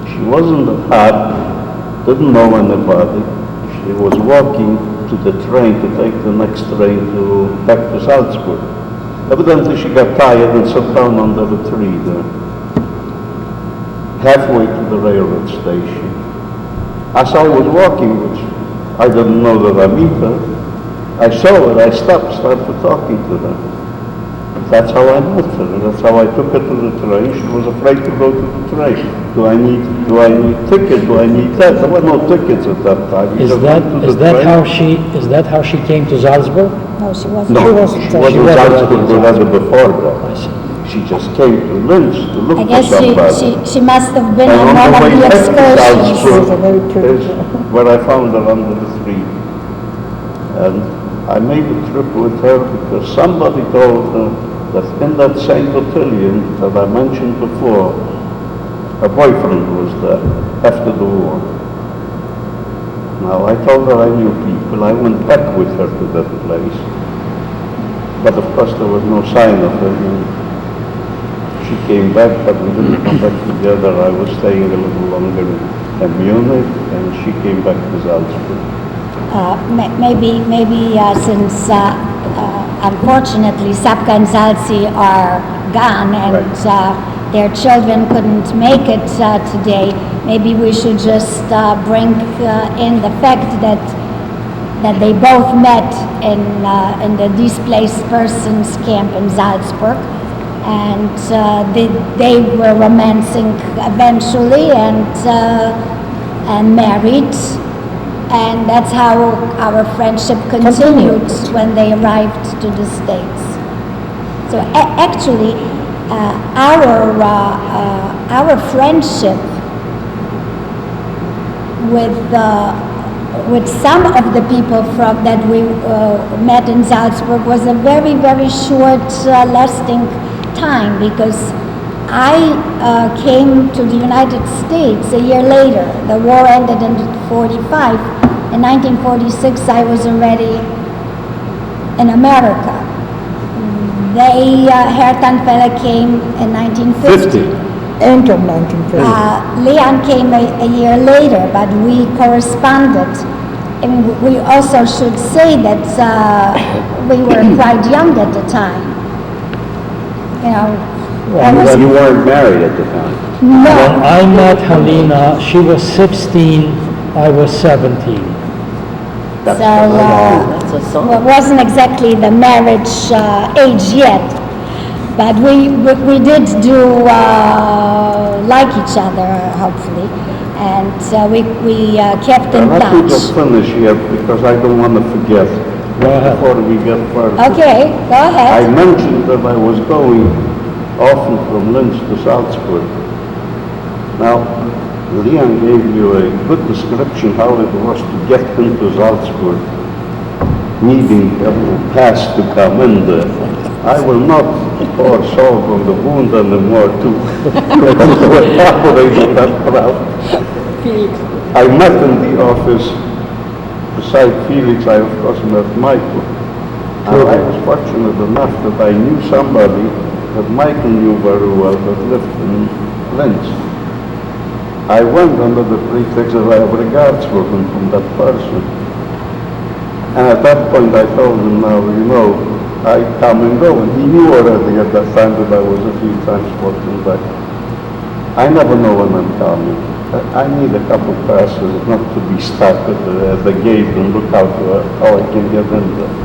she wasn't hard, didn't know anybody. She was walking to the train to take the next train back to Salzburg. Evidently she got tired and sat down under the tree there. halfway to the railroad station. As I was walking, which I didn't know that I meet her, I saw her, I stopped, started talking to her. That's how I met her, and that's how I took her to the train. She was afraid to go to the train. Do I need ticket? Do I need that? There were no tickets at that time. You Is just that, went to is the that train. how she came to Salzburg? No, she wasn't. No, she wasn't was Salzburg already in already before I that. see. She just came to Linz to look I for guess somebody. she must have been And on on one the of way the back to excursions. Salzburg is where I found her under the tree. And I made a trip with her because somebody told her that in that same battalion that I mentioned before, her boyfriend was there after the war. Now I told her I knew people. I went back with her to that place. But of course there was no sign of her. She came back, but we didn't come back together. I was staying a little longer in Munich, and she came back to Salzburg. Maybe since unfortunately Sapka and Salzi are gone and their children couldn't make it today, maybe we should just bring in the fact that they both met in the displaced persons camp in Salzburg, and they were romancing eventually and married. And that's how our friendship continued when they arrived to the States. So actually, our friendship with some of the people that we met in Salzburg was a very, very short lasting time, because I came to the United States a year later. The war ended in 1945. In 1946, I was already in America. Herta and Fela came in 1950. End of 1950. Leon came a year later, but we corresponded. And we also should say that we were quite young at the time. You know, Well, you weren't married at the time. no. When I met Helena, she was 16, I was 17. So That's a song. well, it wasn't exactly the marriage age yet, but we did do like each other, hopefully, and we kept in And I could touch. just finish here because I don't want to forget Go ahead. before we get further. Okay, go I ahead. mentioned that I was going often from Linz to Salzburg. Now, Leon gave you a good description how it was to get into Salzburg, needing a little pass to come in there. I will not pour salt on the wound anymore to elaborate on that proud. I met in the office, beside Felix, I of course met Michael. And I was fortunate enough that I knew somebody that Michael knew very well that lived in Linz. I went under the pretext that I have regards for him from that person. And at that point I told him, now, you know, I come and go. And he knew already at that time that I was a few times walking back. I never know when I'm coming. I need a couple passes not to be stuck at the gate and look out how I can get in there.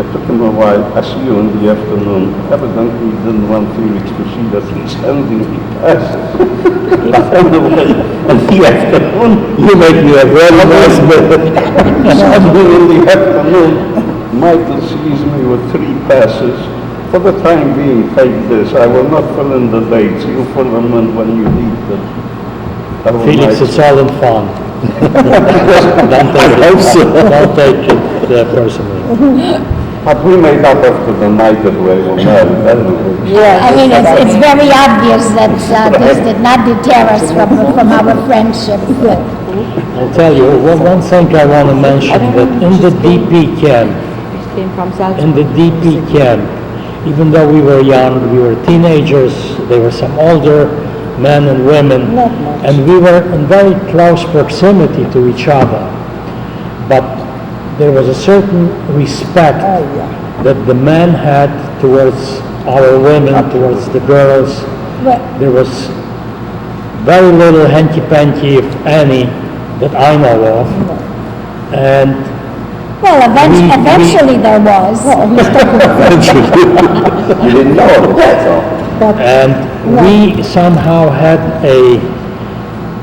It took him a while. I see you in the afternoon. Evidently he didn't want Felix to see that he's handing me passes. But anyway, in the afternoon, You make me a very nice man. suddenly in the afternoon, Michael sees me with 3 passes. For the time being, take this. I will not fill in the dates. You fill them in when you need them. Have a Felix, nice it's all in fun. Don't take it personally. But we made up after the night that we were married, anyway. I mean, it's very obvious that this did not deter us from our friendship. I'll tell you, one thing I want to mention, that in the DP camp, Came from Salzburg. in the DP camp, even though we were young, we were teenagers, there were some older men and women, Not much. and we were in very close proximity to each other. But there was a certain respect Oh, yeah. that the men had towards our women, towards the girls. Well, There was very little hanky-panky, if any, that I know of. And Well, eventually there was. You didn't know it, that's all. And we somehow had a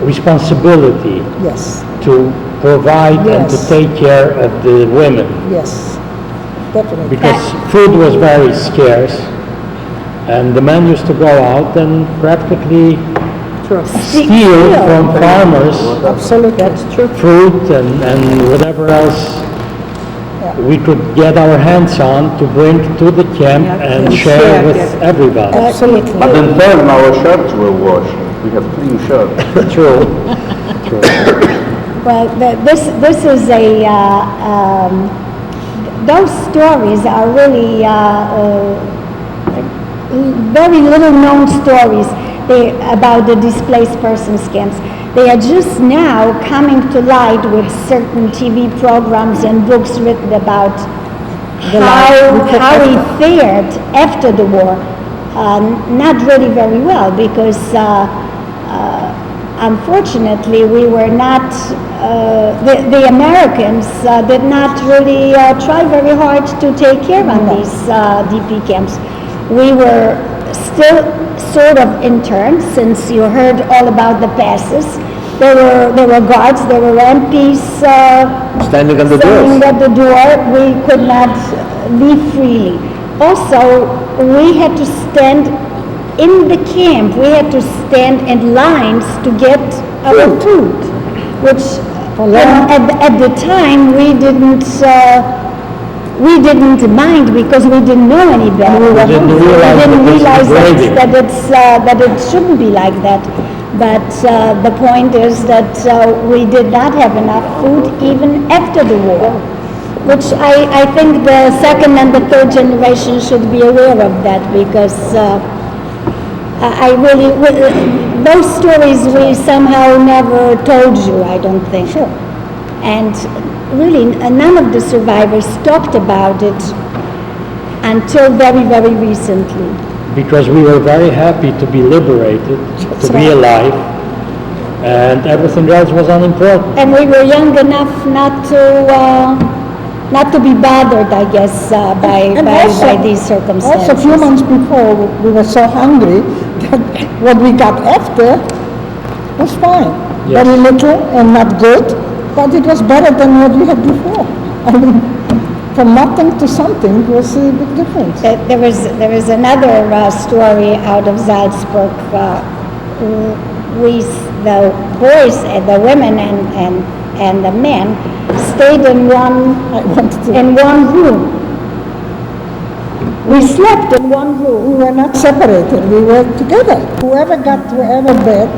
responsibility Yes, to provide and to Yes. take care of the women, yes, definitely. because food was very scarce, and the men used to go out and practically steal from farmers Absolutely. That's true. fruit and whatever else we could get our hands on to bring to the camp and share with everybody. Absolutely. But in turn, our shirts were washed. We have clean shirts. True. Well, this is a, those stories are really very little known stories about the displaced persons camps. They are just now coming to light with certain TV programs and books written about how he fared after the war. Not really very well, because unfortunately we were not, the Americans did not really try very hard to take care of these DP camps. We were still sort of interns, since you heard all about the passes. There were guards, there were MPs Standing on the standing doors. at the door. We could not leave freely. Also, we had to stand in the camp. We had to stand in lines to get our food, which at the time we didn't mind, because we didn't know any better. We didn't realize that it shouldn't be like that. But the point is that we did not have enough food even after the war, which I think the second and the third generation should be aware of that, because those stories we somehow never told you, I don't think. Sure. And really, none of the survivors talked about it until very, very recently. Because we were very happy to be liberated, to be alive, and everything else was unimportant. And we were young enough not to be bothered, I guess, by these circumstances. Also, a few months before, we were so hungry that what we got after was fine. Yes. Very little and not good, but it was better than what we had before. I mean, from nothing to something was a big difference. There was another story out of Salzburg. The boys and the women and the men stayed in one room. We slept in one room. We were not separated, we were together. Whoever got to wherever bed,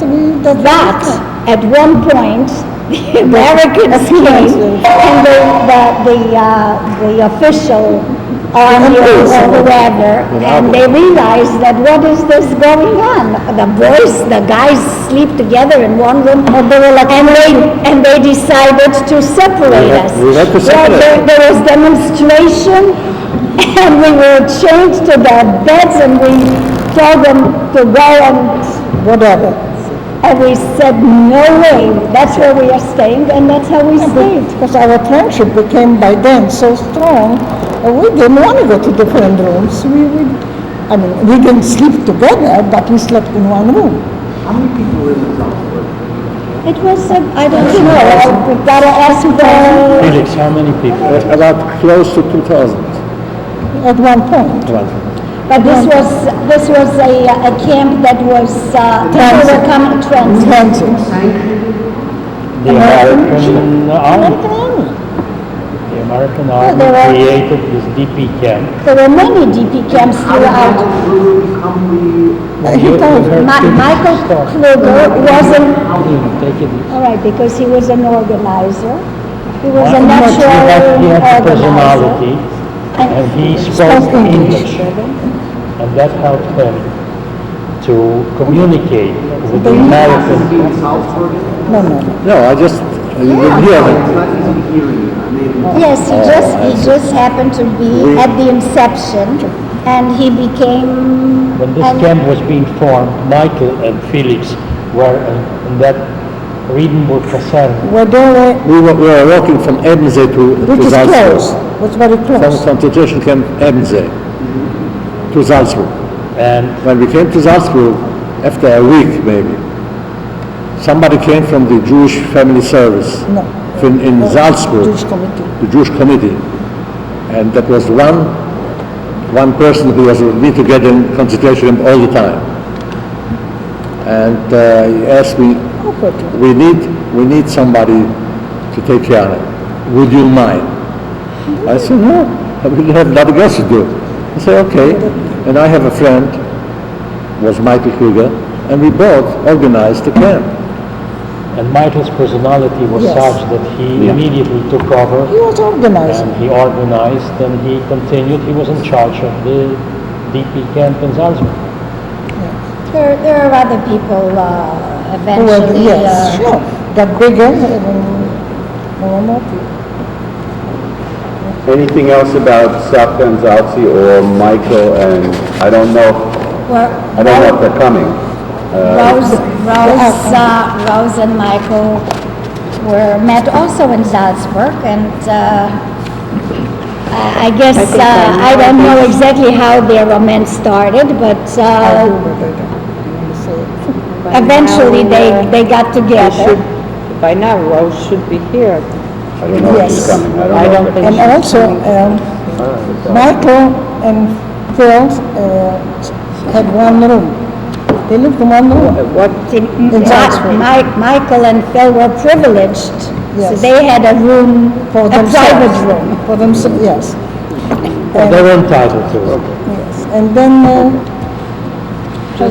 But at one point, the Americans came, and the official army or whoever, and they realized that what is this going on? The guys sleep together in one room, and they decided to separate us. we had to separate. There was demonstration, and we were chained to their beds, and we told them to go and whatever. and we said, no way, that's where we are staying, and that's how we stayed. Because our friendship became by then so strong, we didn't want to go to different rooms. We didn't sleep together, but we slept in one room. It was, I don't know, we've got to ask the, Felix, how many people? About close to 2,000. At one point. but this was a camp that was, people were coming transit. Transit. The American Army. American Army. The American there Army were- created this DP camp. There were many DP camps throughout. You heard Felix Michael talk. Kluger wasn't, Take it. all right, because he was an organizer. He was a He natural had organizer. personality, and he spoke English, and that helped him to communicate with the Americans. No, I just, you didn't hear me. Yes, he just happened to be at the inception, and he became. When this camp was being formed, Michael and Felix were in that Riedenburg Kaserne. Where they were, We were walking from Ebensee to which is Salzburg. close, was very From close. concentration camp Ebensee to Salzburg. And When we came to Salzburg, after a week maybe, somebody came from the Jewish Family Service No. in Salzburg, Jewish committee. the Jewish committee. And that was one person who was with me together in concentration camp all the time. And he asked me, Okay. we need somebody to take care of it. Would you mind? I said, no, we have nothing else to do. I said, okay. And I have a friend, was Michael Kruger, and we both organized the camp. And Michael's personality was Yes. such that he immediately took over He was organized. and he organized and he continued. He was in charge of the DP camp in Salzburg. There are other people Who were, eventually. yes, sure, got bigger and more and more people. Anything else about Savka and Zaltzi or Michael and, I don't know if they're coming. Rose and Michael were met also in Salzburg, and I guess I don't know exactly how their romance started, but eventually they got together. By now, Rose should be here. I don't know if she's Yes. coming. I I don't don't know. think And also, Michael and Phil had one room. They lived in one room. What, In Salzburg. Michael and Phil were privileged, so Yes. they had a room, For a themselves. private room. For themselves, yes. Well, they were entitled to it. Yes, and then Phil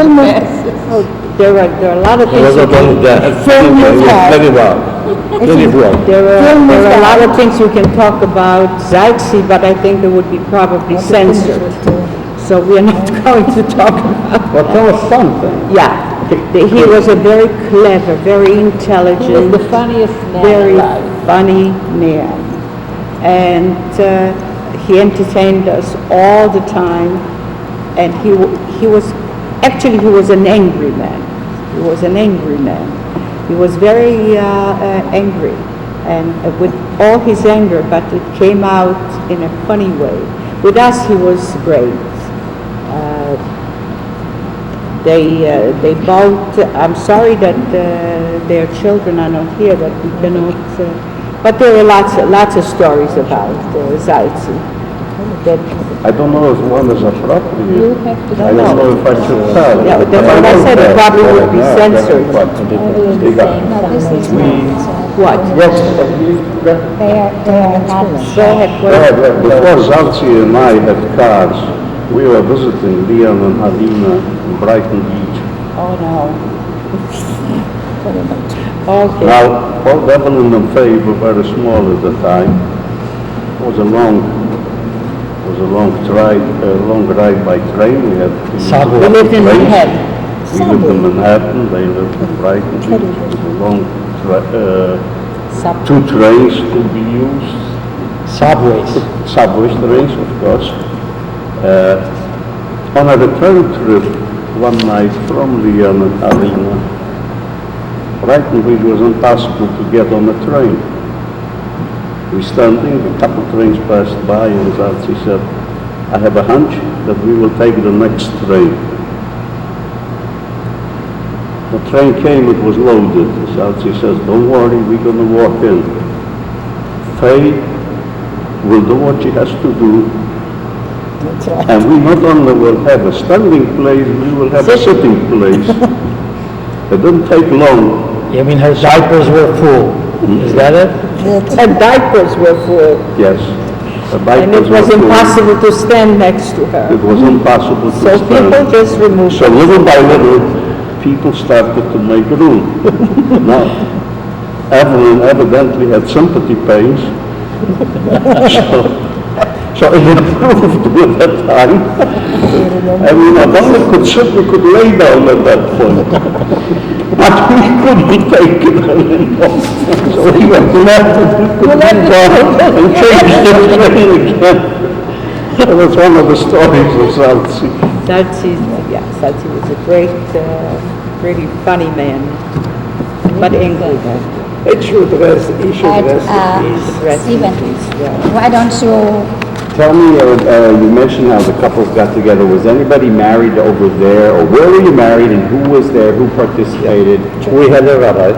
moved, there are a lot of It was things. not only that, Phil moved out. very well, very well. There Film are is a lot out. of things we can talk about Zaitzi, but I think it would be probably censored. So we're not going to talk about, Well, tell us something. yeah. He was a very clever, very intelligent. The funniest man Very alive. funny man. And he entertained us all the time. And he was an angry man. He was an angry man. He was very angry, and with all his anger, but it came out in a funny way. With us, he was great. They both, I'm sorry that their children are not here, that we cannot, but there are lots of stories about Zaitzi. That, I don't know if one is appropriate. You have to I don't know if I should tell. Yeah, but that's what I said, it probably would be censored. No, this is what? Yes, they are not. Go ahead, go ahead. before Zaltzi and I had cars, we were visiting Leon and Alina in Brighton Beach. Oh, no. Okay. Now, Paul Devlin and Faye were very small at the time. It was a long ride by train. We had to Subway. We lived in trains. Manhattan. We lived in Manhattan, they lived in Brighton Beach. It was a long, two trains to be used. Subways. Subway trains, of course. On a return trip one night from Leon and Alina, Brighton Beach was impossible to get on the train. We standing, a couple trains passed by, and Zaltzi said, I have a hunch that we will take the next train. The train came, it was loaded. Zaltzi says, don't worry, we're going to walk in. Faye will do what she has to do, That's right. and we not only will have a standing place, we will have a sitting place. It didn't take long. You mean her diapers were full? Is that it? And diapers were full, Yes. The and it diapers was were full. impossible to stand next to It her. was impossible to So people stand. just removed So little by little, people started to make room. Now, Evelyn evidently had sympathy pains. So it improved with that time. And we not only could sit, we could lay down at that point. But we couldn't take it anymore. So we went left and and changed the train again. That was one of the stories of Zaltzi. Salzi was a great really funny man, but angry. And, Stephen, why don't you, Tell me, you mentioned how the couples got together. Was anybody married over there, or where were you married, and who was there, who participated We had a rabbi.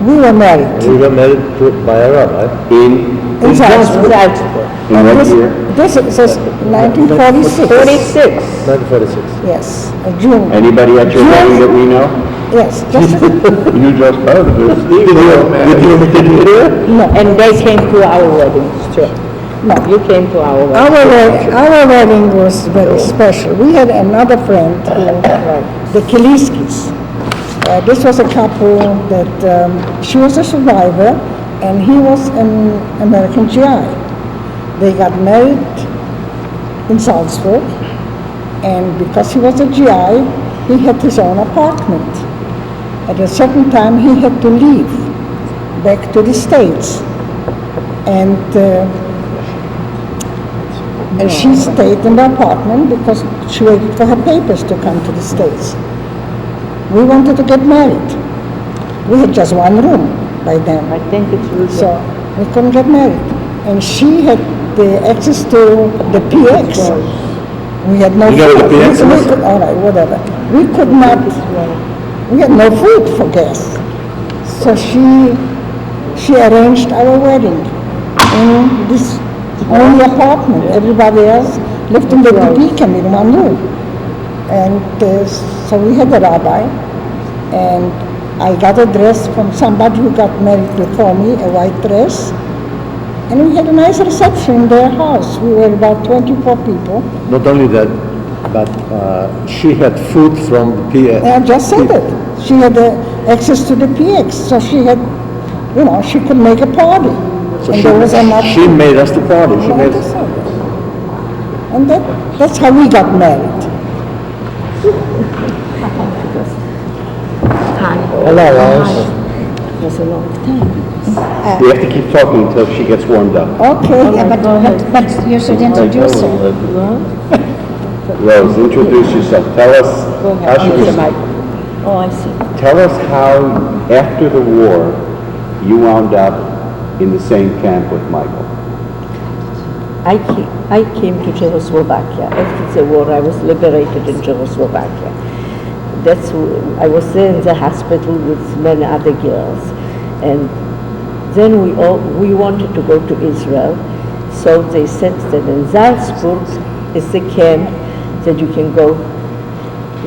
We were married We were married by a rabbi. in Salzburg. in what year? This is 1946. 1946. Yes, June. Anybody at your wedding that we know? Yes, just, You just heard of it. no. And they came to our wedding, too. No. You came to our wedding. Our wedding was very special. We had another friend, the Kiliskis. This was a couple that, she was a survivor and he was an American GI. They got married in Salzburg, and because he was a GI, he had his own apartment. At a certain time, he had to leave back to the States. And she stayed in the apartment because she waited for her papers to come to the States. We wanted to get married. We had just one room by then. I think it's really. So we couldn't get married. And she had the access to the PX. We had no You know food. what the PX We is? could- all right, whatever. We could not, we had no food for gas. So she arranged our wedding in this only apartment. Everybody else lived in the DP camp in one room. And so we had a rabbi, and I got a dress from somebody who got married before me, a white dress. And we had a nice reception in their house. We were about 24 people. Not only that, but she had food from the PX. And I just said it. She had access to the PX, so she had, she could make a party. So And there was enough. she made us the party. She made us. And that's how we got married. Hello, Alice. was a long time. We have to keep talking until she gets warmed up. Okay. Yeah, but you should introduce her. Rose, introduce yourself. Tell us, how should we, Oh, I see. tell us how, after the war, you wound up in the same camp with Michael. I came to Czechoslovakia. After the war, I was liberated in Czechoslovakia. I was there in the hospital with many other girls. And then we wanted to go to Israel. So they said that in Salzburg is the camp that you can go,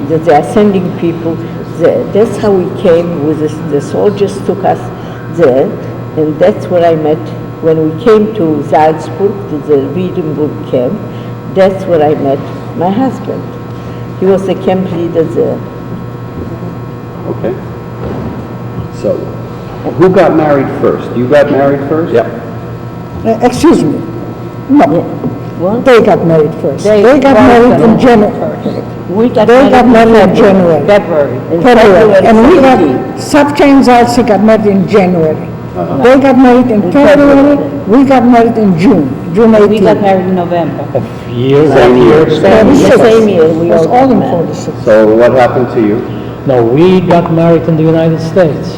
that they are sending people there. That's how we came with the soldiers took us there. And that's where I met, when we came to Salzburg, to the Wiedenburg camp, that's where I met my husband. He was the camp leader there. Okay? So, who got married first? You got married first? Yeah. Excuse me. No. What? They got married first. They They got both married got in January. We got They got married in January. February. In February. And we got, 17. Savcha and Zalsi got married in January. They got married in February. We got married in June 18th. We got married in November. Same year. 46. Same year, we It was all all got in married. 46. So what happened to you? No, we got married in the United States.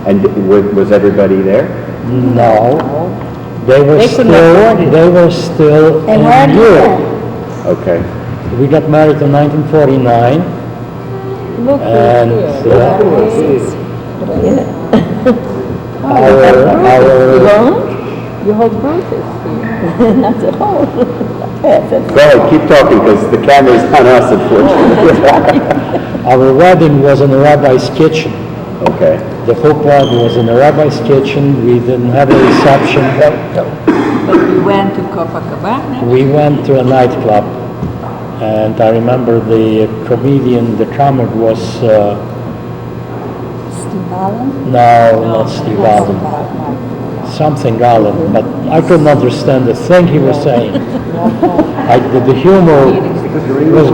And was everybody there? No. They were couldn't afford it. still And where in did you Europe. Okay. We got married in 1949. And our You hold bruises. Not at all. Go ahead, keep talking, because the camera's on us, unfortunately. our wedding was in a rabbi's kitchen. Okay. The whole party was in a rabbi's kitchen. We didn't have a reception. But we went to Copacabana. We went to a nightclub, and I remember the comedian, the comic was, Steve Allen? no, not Steve Allen, something Allen, but I couldn't understand a thing he was saying. The humor was,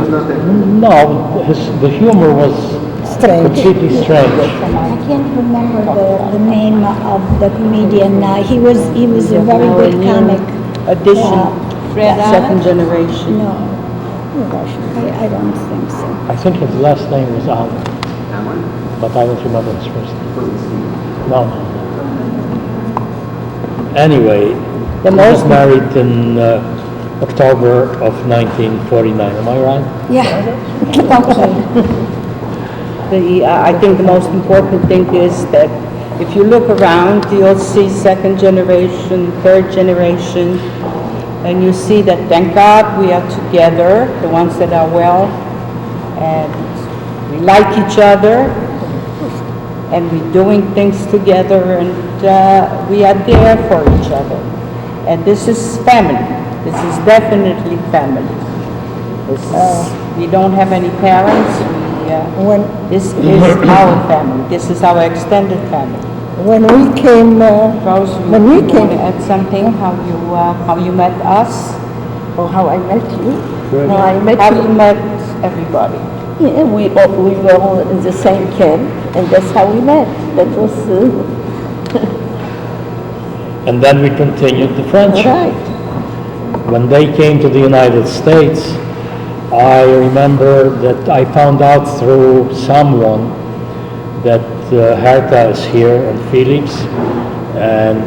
the humor was Strange. completely strange. I can't remember the name of the comedian. He was a very good comic. Addition, Fred second Allen? generation. No, I don't think so. I think his last name was Allen. but I don't remember his first name. No. Anyway, he was married in October of 1949, am I right? Yeah. I think the most important thing is that if you look around, you'll see second generation, third generation, and you see that, thank God, we are together, the ones that are well, and we like each other, and we're doing things together, and we are there for each other. And this is family. This is definitely family. We don't have any parents. This is our family. This is our extended family. When we came, Rose, when we you came, want to add something? How you met us? Or how I met you? No, I met how you. you met everybody. Yeah, we were all in the same camp, and that's how we met. That was And then we continued the friendship. right. When they came to the United States, I remember that I found out through someone that Herta is here and Felix, and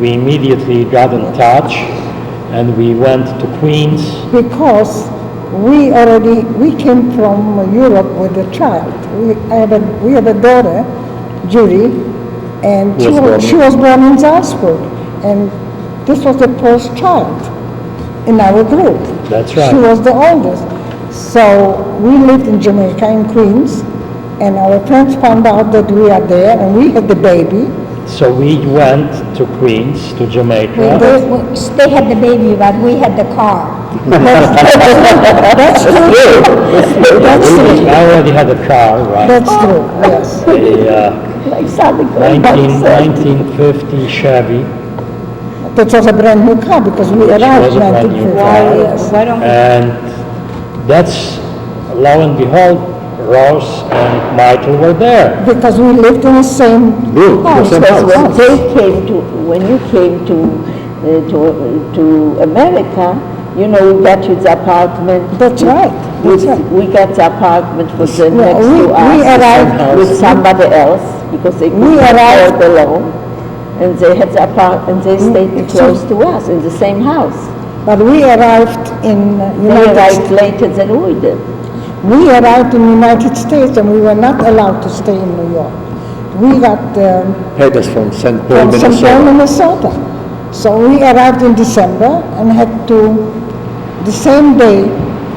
we immediately got in touch and we went to Queens. because we came from Europe with a child. We have a daughter, Judy, and she was born in Salzburg. And this was the first child in our group. That's right. She was the oldest. So we lived in Jamaica, in Queens, and our friends found out that we are there, and we had the baby. So we went to Queens, to Jamaica. They had the baby, but we had the car. That's true. That's true. I already had a car, right? That's true, yes. Like something going back 1950 Chevy. That was a brand new car because we arrived was a in brand new 1950. car. Yes. Why don't we And that's, lo and behold, Rose and Michael were there. Because we lived in the same house. Because when you came to America, you know, we got you the apartment. That's right. That's right. We got the apartment for the Yeah, next we to us arrived- with somebody else because they couldn't arrived- afford alone. And they had the apartment, and they stayed close to us in the same house. But we arrived in They United arrived States. later than we did. We arrived in United States and we were not allowed to stay in New York. We got Paid us from St. Paul, from St. Paul, Minnesota. Minnesota. So we arrived in December and had to, the same day,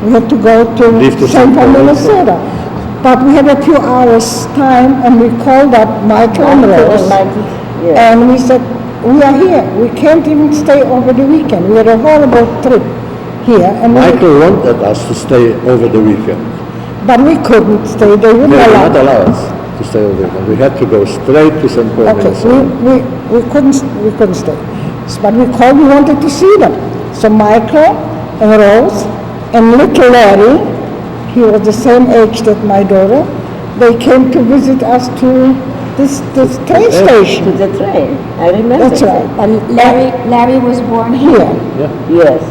we had to go Leave to to St. Paul, Minnesota. But we had a few hours time and we called up Michael and Rose. Yeah. And we said, we are here. We can't even stay over the weekend. We had a horrible trip here. And Michael wanted us to stay over the weekend. but we couldn't stay. They They wouldn't would allow not allow us to stay over the weekend. We had to go straight to St. Paul, Okay, Minnesota. we couldn't stay. But we called, we wanted to see them. So Michael and Rose and little Larry, he was the same age that my daughter, they came to visit us to this train To station. the train, I remember. That's right. And Larry was born here. Here. Yes.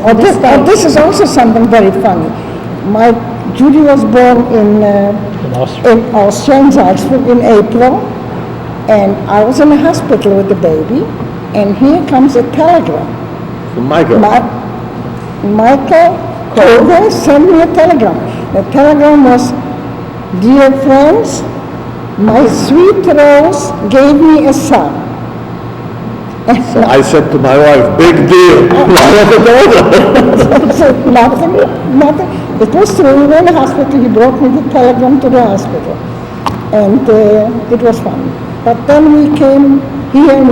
This is also something very funny. Judy was born in Austria. Austria, in Salzburg, in April, and I was in the hospital with the baby, and here comes a telegram. From Michael. Michael Kroger sent me a telegram. The telegram was, "Dear friends, my sweet Rose gave me a son." So I said to my wife, big deal. I have a daughter. So nothing. It was true. We were in the hospital. He brought me the telegram to the hospital, and it was fun. But then we came here and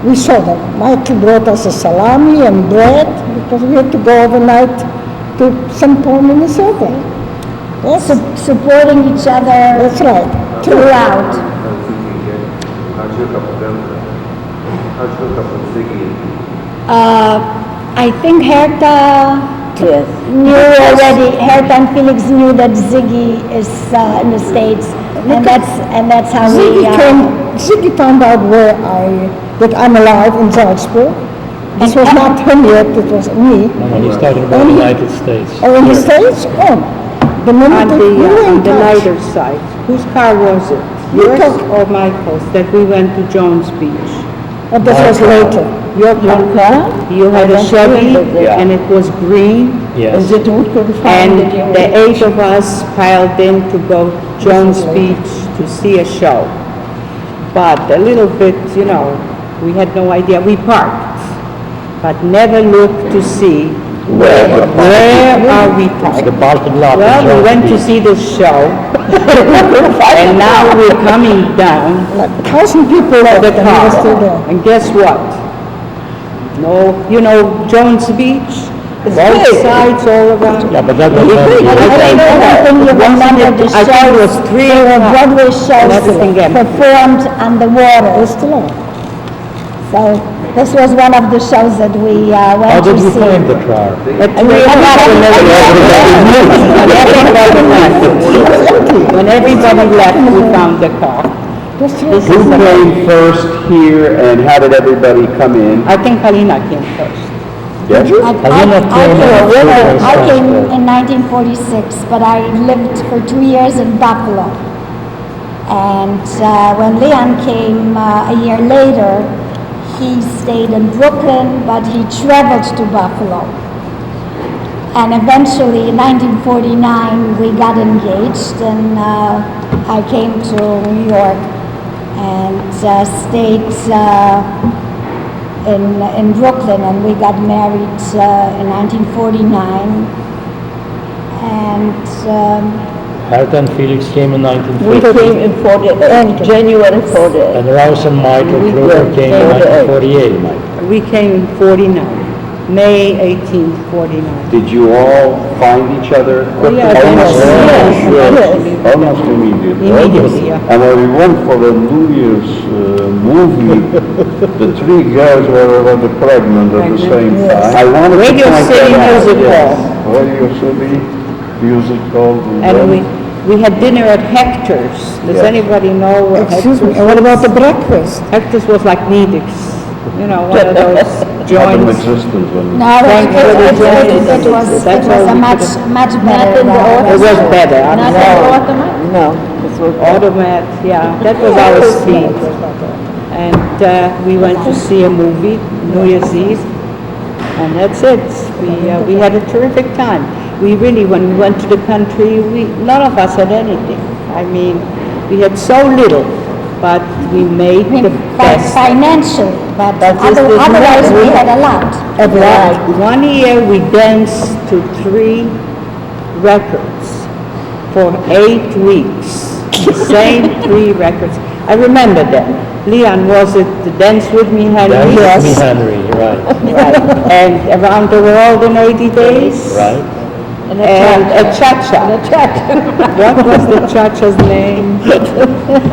we saw them. Michael brought us a salami and bread because we had to go overnight to St. Paul, Minnesota. Yes, Supporting each other that's right. throughout. How'd you hook up with them? How'd you hook up with Ziggy? I think Herta Yes. knew already, Herta and Felix knew that Ziggy is in the States, and that's how we, Ziggy found out that I'm alive in Salzburg. This was not him yet, it was me. When he started about the United States. Oh, in the States? Oh. The moment that we were on in the touch. lighter side. Whose car was it? Yours or Michael's, that we went to Jones Beach? But this was later. Your car? You had a Chevy, Yeah. and it was green, Yes. and the 8 of us piled in to go Jones Beach to see a show. But a little bit, we had no idea. We parked, but never looked to see where are we The parked. parking lot. Well, we went to see the show, and now we're coming down Like 1,000 people left the and we were still car. there. And guess what? No, Jones Beach, both sides all around. Yeah, but that was I very don't think you remember the I thought it was shows. 3 There were o'clock. Broadway shows Everything empty. performed on the water. We're still on. So this was one of the shows that we How went to did you see. find the car? At 3 o'clock when everybody left. When everybody left, we found the car. Who came first here and how did everybody come in? I think Halina came first. Yes? Halina came in I came first. in 1946, but I lived for 2 years in Buffalo. And when Leon came a year later, he stayed in Brooklyn, but he traveled to Buffalo. And eventually, in 1949, we got engaged, and I came to New York and stayed in Brooklyn, and we got married in 1949. And Herta and Felix came in We 1950. came in 40, January 48. And Rouse and Michael Kruger came in 1948. We came in 49, May 1849. Did you all find each other? yeah, Almost immediately. Immediately, yeah. And when we went for the New Year's movie, the 3 girls were already pregnant at the same time. I wanted to Radio point City that out. Music Hall. Radio City Music Hall. And we had dinner at Hector's. Does Yes. anybody know where Excuse me, Hector's and what about the breakfast? Hector's was like Nidix, one of those Not in joints. existence when. no, Thank you for the joining. it was That's all a we much better. It was better. No, this was Automat, yeah, that was our speed. And we went to see a movie, New Year's Eve, and that's it. We had a terrific time. We really, when we went to the country, none of us had anything. I mean, we had so little, but we made the best. Financially, but That is the otherwise we matter. had a lot. Right. One year we danced to 3 records for 8 weeks. The same 3 records. I remember them. Leon, was it the Dance With Me, Henry? That's me, Henry, right, Right. And Around the World in 80 Days? right. And a cha-cha. What was the cha-cha's name?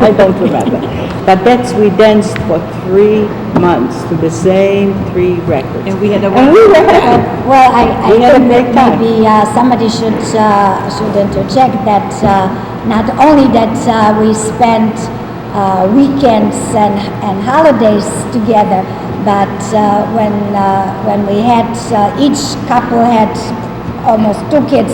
I don't remember. But we danced for 3 months to the same 3 records. And we had a And we were happy. Well, I We had a think great time. maybe somebody should interject that not only that we spent weekends and holidays together, but when we had each couple had almost 2 kids,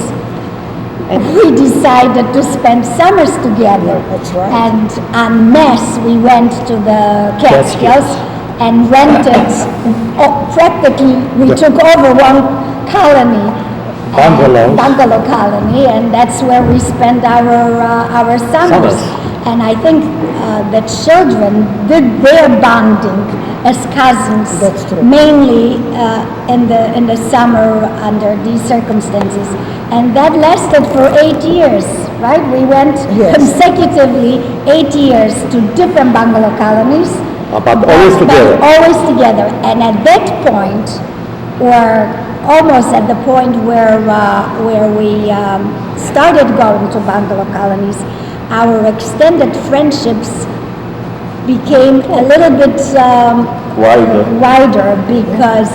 we decided to spend summers together. That's right. And en masse, we went to the Catskills and rented, practically, we took over one colony. Bungalows. Bungalow colony, and that's where we spent our summers. And I think the children did their bonding as cousins. That's true. Mainly in the summer under these circumstances. And that lasted for 8 years, right? We went Yes. consecutively 8 years to different bungalow colonies. But always together. Always together. And at that point, or almost at the point where we started going to bungalow colonies, our extended friendships became a little bit wider because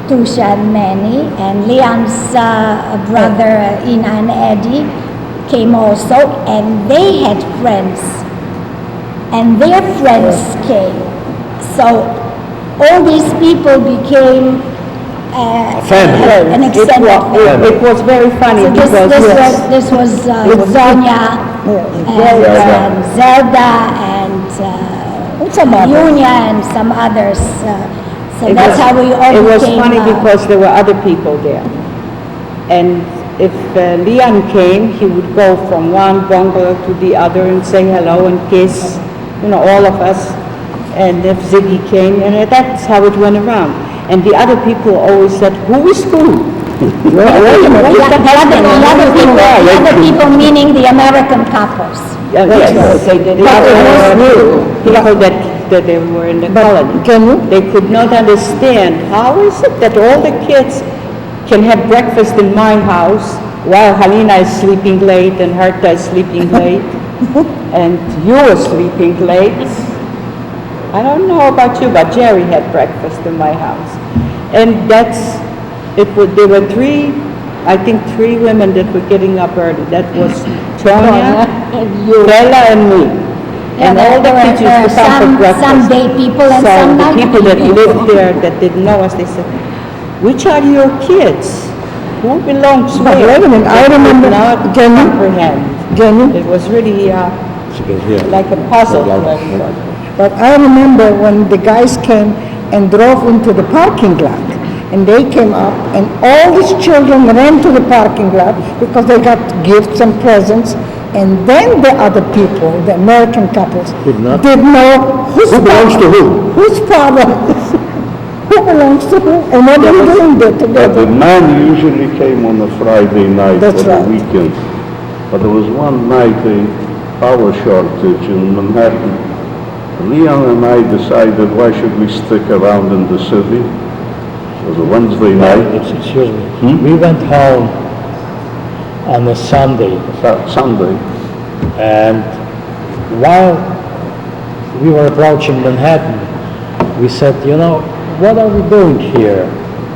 Tusha and Manny and Leon's brother Ina and Eddie came also, and they had friends, and their friends came. So all these people became family. an extended family. It was very funny So because, yes, this was Zonia and Zelda and Yunia and some others. So that's how we all it was became, funny because there were other people there. And if Leon came, he would go from one bungalow to the other and say hello and kiss, all of us. And if Ziggy came, and that's how it went around. And the other people always said, who is who? the other people meaning the American couples. Yes, they did. People that they were in the colony. They could not understand, how is it that all the kids can have breakfast in my house while Halina is sleeping late and Herta is sleeping late and you are sleeping late. I don't know about you, but Jerry had breakfast in my house. And there were three women that were getting up early. That was Tonya, Bella, and me. And all the kids used to come for breakfast. Some day people and some night the people that people. lived there that didn't know us, they said, which are your kids? Who belongs But where? wait a minute, I They could remember, not Jenny, comprehend. It was really like a puzzle to everybody. but I remember when the guys came and drove into the parking lot, and they came up, and all these children ran to the parking lot because they got gifts and presents, and then the other people, the American couples, Did not. didn't know who belongs to who. Whose father is, who belongs to who, and what are we doing there But together? the man usually came on a Friday night That's for right. the weekend. But there was one night a power shortage in Manhattan. Leon and I decided why should we stick around in the city. It was a Wednesday night, Excuse me. We went home on a Sunday, Sunday. and while we were approaching Manhattan, we said, what are we doing here?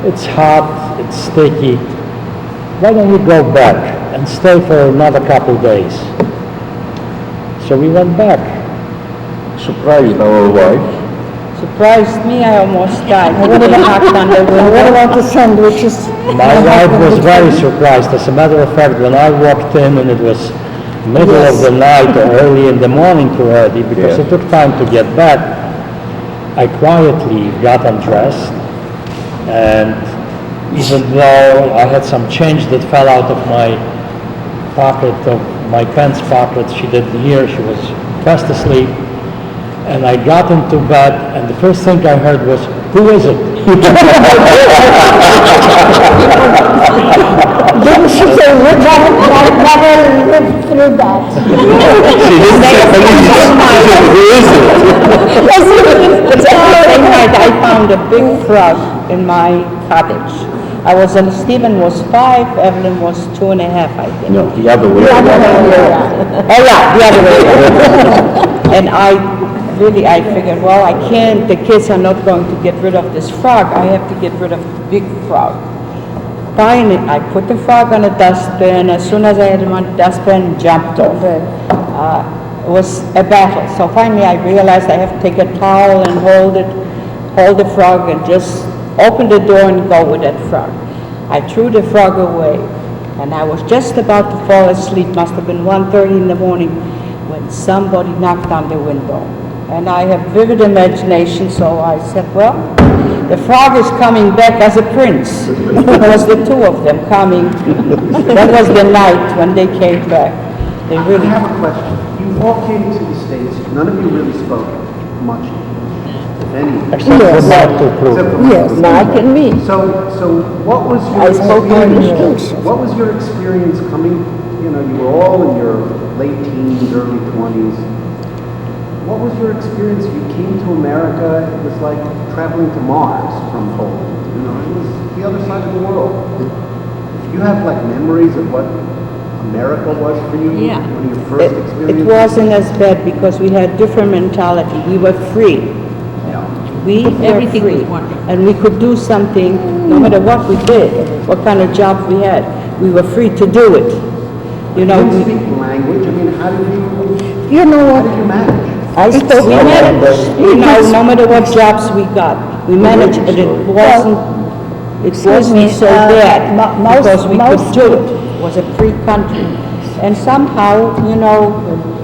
It's hot, it's sticky. Why don't we go back and stay for another couple days? So we went back. Surprised our wife. Surprised me, I almost died. I would have knocked on the What window. about the sandwiches? My wife was very surprised. As a matter of fact, when I walked in and it was middle of the night or early in the morning too early, because it took time to get back, I quietly got undressed, and even though I had some change that fell out of my pocket, of my pants pocket, she didn't hear, she was fast asleep. And I got into bed, and the first thing I heard was, who is it? Didn't she say, never lived through that? She didn't say police. She said, who is it? The same night I found a big frog in my cottage. Stephen was 5, Evelyn was 2.5, I think. No, the other way. Oh yeah, the other way around. And I figured, well, the kids are not going to get rid of this frog, I have to get rid of the big frog. Finally, I put the frog on a dustbin, as soon as I had him on the dustbin, jumped off. It was a battle, so finally I realized I have to take a towel and hold the frog and just open the door and go with that frog. I threw the frog away, and I was just about to fall asleep, must have been 1:30 in the morning, when somebody knocked on the window. And I have vivid imagination, so I said, well, the frog is coming back as a prince. It was the two of them coming. That was the night when they came back. They I really, have a question. You all came to the States, none of you really spoke much English, if any. Except for Mark to prove. Except for Yes. Mark and me. So what was your I spoke experience? English. What was your experience coming, you were all in your late teens, early 20s. What was your experience? You came to America, it was like traveling to Mars from Poland. It was the other side of the world. You have like memories of what America was for you? Yeah. One of your first it experiences? wasn't as bad because we had different mentality. We were free. Yeah. We were Everything free. was wonderful. And we could do something, no matter what we did, what kind of job we had. We were free to do it. You didn't speak language. I mean, how did you manage? I spoke, we managed, no matter what jobs we got, we managed, and it wasn't It Excuse me, wasn't so bad most- because we could most- do it. It was a free country. And somehow, you know,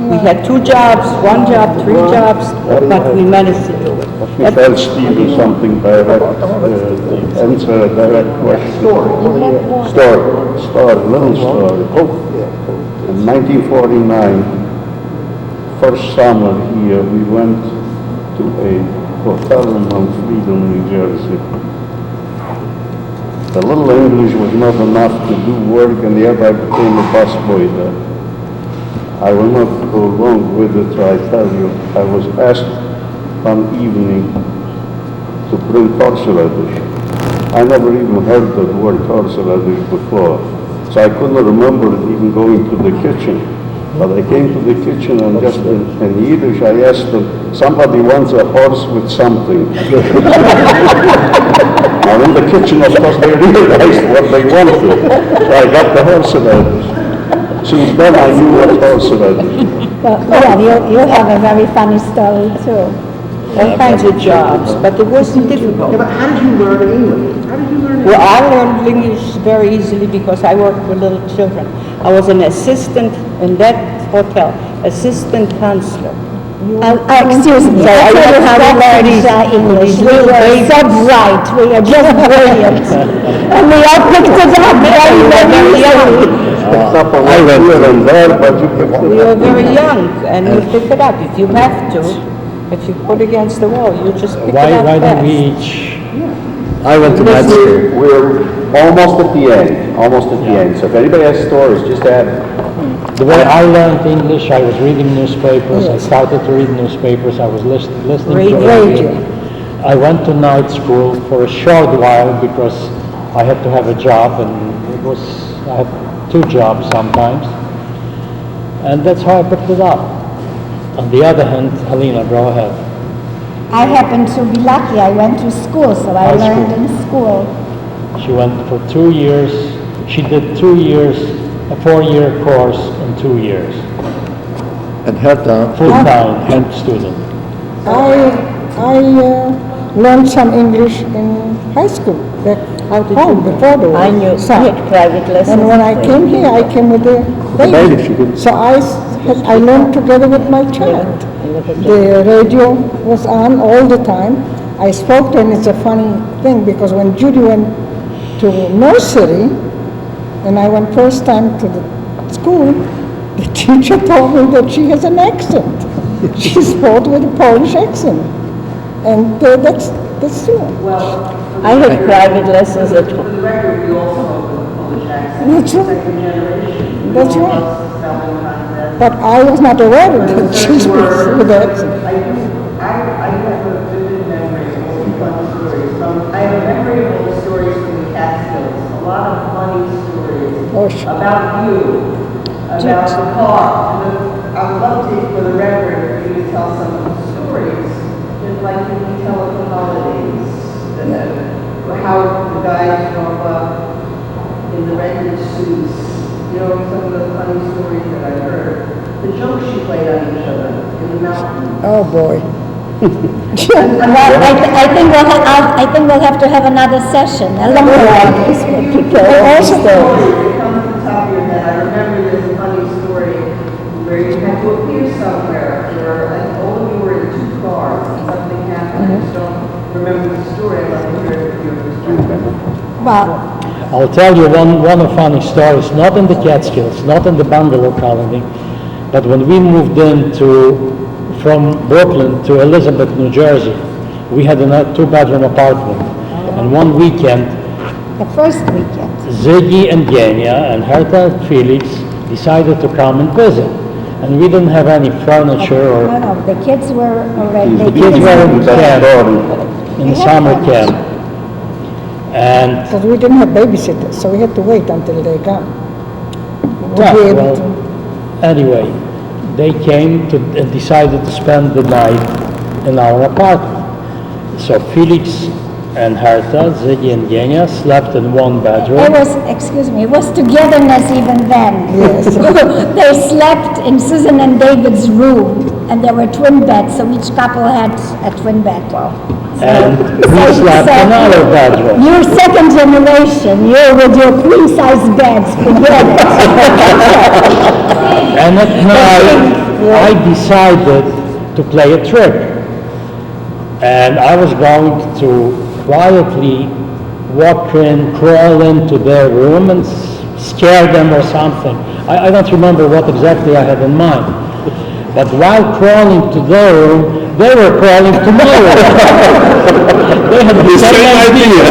we had 2 jobs, 1 job, 3 jobs, but we managed to do it. Let me tell Stevie something direct, answer a direct question. Little story. In 1949, first summer here, we went to a hotel on Freedom, New Jersey. The little English was not enough to do work, and yet I became a busboy there. I will not go long with it, I tell you. I was asked one evening to bring horseradish. I never even heard the word horseradish before, so I couldn't remember it even going to the kitchen. But I came to the kitchen and just in Yiddish I asked them, somebody wants a horse with something. Now in the kitchen, of course, they realized what they wanted. So I got the horseradish. Since then I knew what horseradish. Well, you have a very funny story too. All kinds of jobs, but it wasn't difficult. Yeah, but how did you learn English? How did you learn English? Well, I learned English very easily because I worked with little children. I was an assistant in that hotel, assistant counselor. Excuse me, So I I tell you how we learned learned English. these We little were babies. so bright, we were just brilliant. And we all picked it up very, very easily. Picked up a lot here and there, but you picked it We up. were very young, and you pick it up if you have to. If you put against the wall, you just pick it Why up don't fast. we each, I went to med school. We're almost at the end, almost at the end. So if anybody has stories, just add. the way I learned English, I was reading newspapers, I started to read newspapers, I was listening to radio. I went to night school for a short while because I had to have a job, and I had 2 jobs sometimes. And that's how I picked it up. On the other hand, Helena, go ahead. I happened to be lucky, I went to school, so I High learned school. in school. She went for 2 years, she did 2 years, a 4-year course in 2 years. And Hertha, Full-time head student. I learned some English in high school, back home, before the war. I knew, So- I had private lessons. And when I came here, I came with a baby, she baby. could- So I learned together with my child. The radio was on all the time. I spoke to her, and it's a funny thing because when Judy went to nursery, and I went first time to the school, the teacher told me that she has an accent. She spoke with a Polish accent. And that's true. I had private lessons at home. That's right. That's right. But I was not aware that she speaks with the accent. I have a vivid memory of old funny stories. I have a memory of old stories from the Catskills. A lot of funny stories Oh, sure. about you, about the car. I would love to, for the record, for you to tell some stories, just like you can tell at the holidays. How the guys drove up in the rented suits. You know, some of the funny stories that I heard. The jokes you played on each other in the mountains. Oh, boy. Well, I think we'll have to have another session, a longer one. Also, It comes to the top of your head. I remember this funny story where you had to appear somewhere, where like all of you were in 2 cars and something happened. I just don't remember the story. I'd like to hear it from your perspective. Well, I'll tell you one of funny stories, not in the Catskills, not in the bungalow colony, but when we moved from Brooklyn to Elizabeth, New Jersey, we had a 2-bedroom apartment. And one weekend, the first weekend. Ziggy and Genia and Herta and Felix decided to come and visit. And we didn't have any furniture or No, the kids were already. the kids were in camp, in summer camp. And because we didn't have babysitters, so we had to wait until they come. To Right, be able well, to. anyway, they came to and decided to spend the night in our apartment. So Felix and Herta, Ziggy and Genia slept in one It bedroom. was, excuse me, it was togetherness even then. Yes. They slept in Susan and David's room, and there were twin beds, so each couple had a twin bed. and we slept in our bedroom. You're second generation, you're with your queen-size beds, forget it. And at night, I decided to play a trick. And I was going to quietly walk in, crawl into their room and scare them or something. I don't remember what exactly I had in mind. But while crawling to their room, they were crawling to my room. They had the same idea.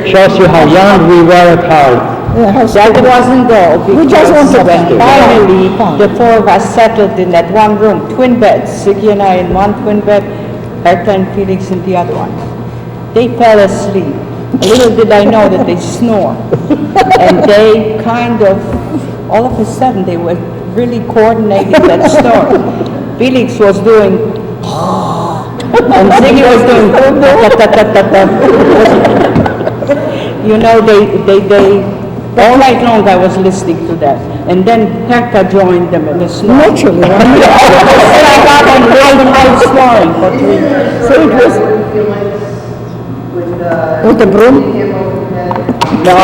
Shows you how young we were at heart. That wasn't all, We just because wanted to finally, fun. the four of us settled in that one room, twin beds, Ziggy and I in one twin bed, Herta and Felix in the other one. They fell asleep. Little did I know that they snore. And they kind of, all of a sudden, they were really coordinating that snore. Felix was doing, and Ziggy was doing, you know, all night long I was listening to that. And then Herta joined them in the snore. Naturally, So I got on high snoring for 3 years. So it was, with the broom. no,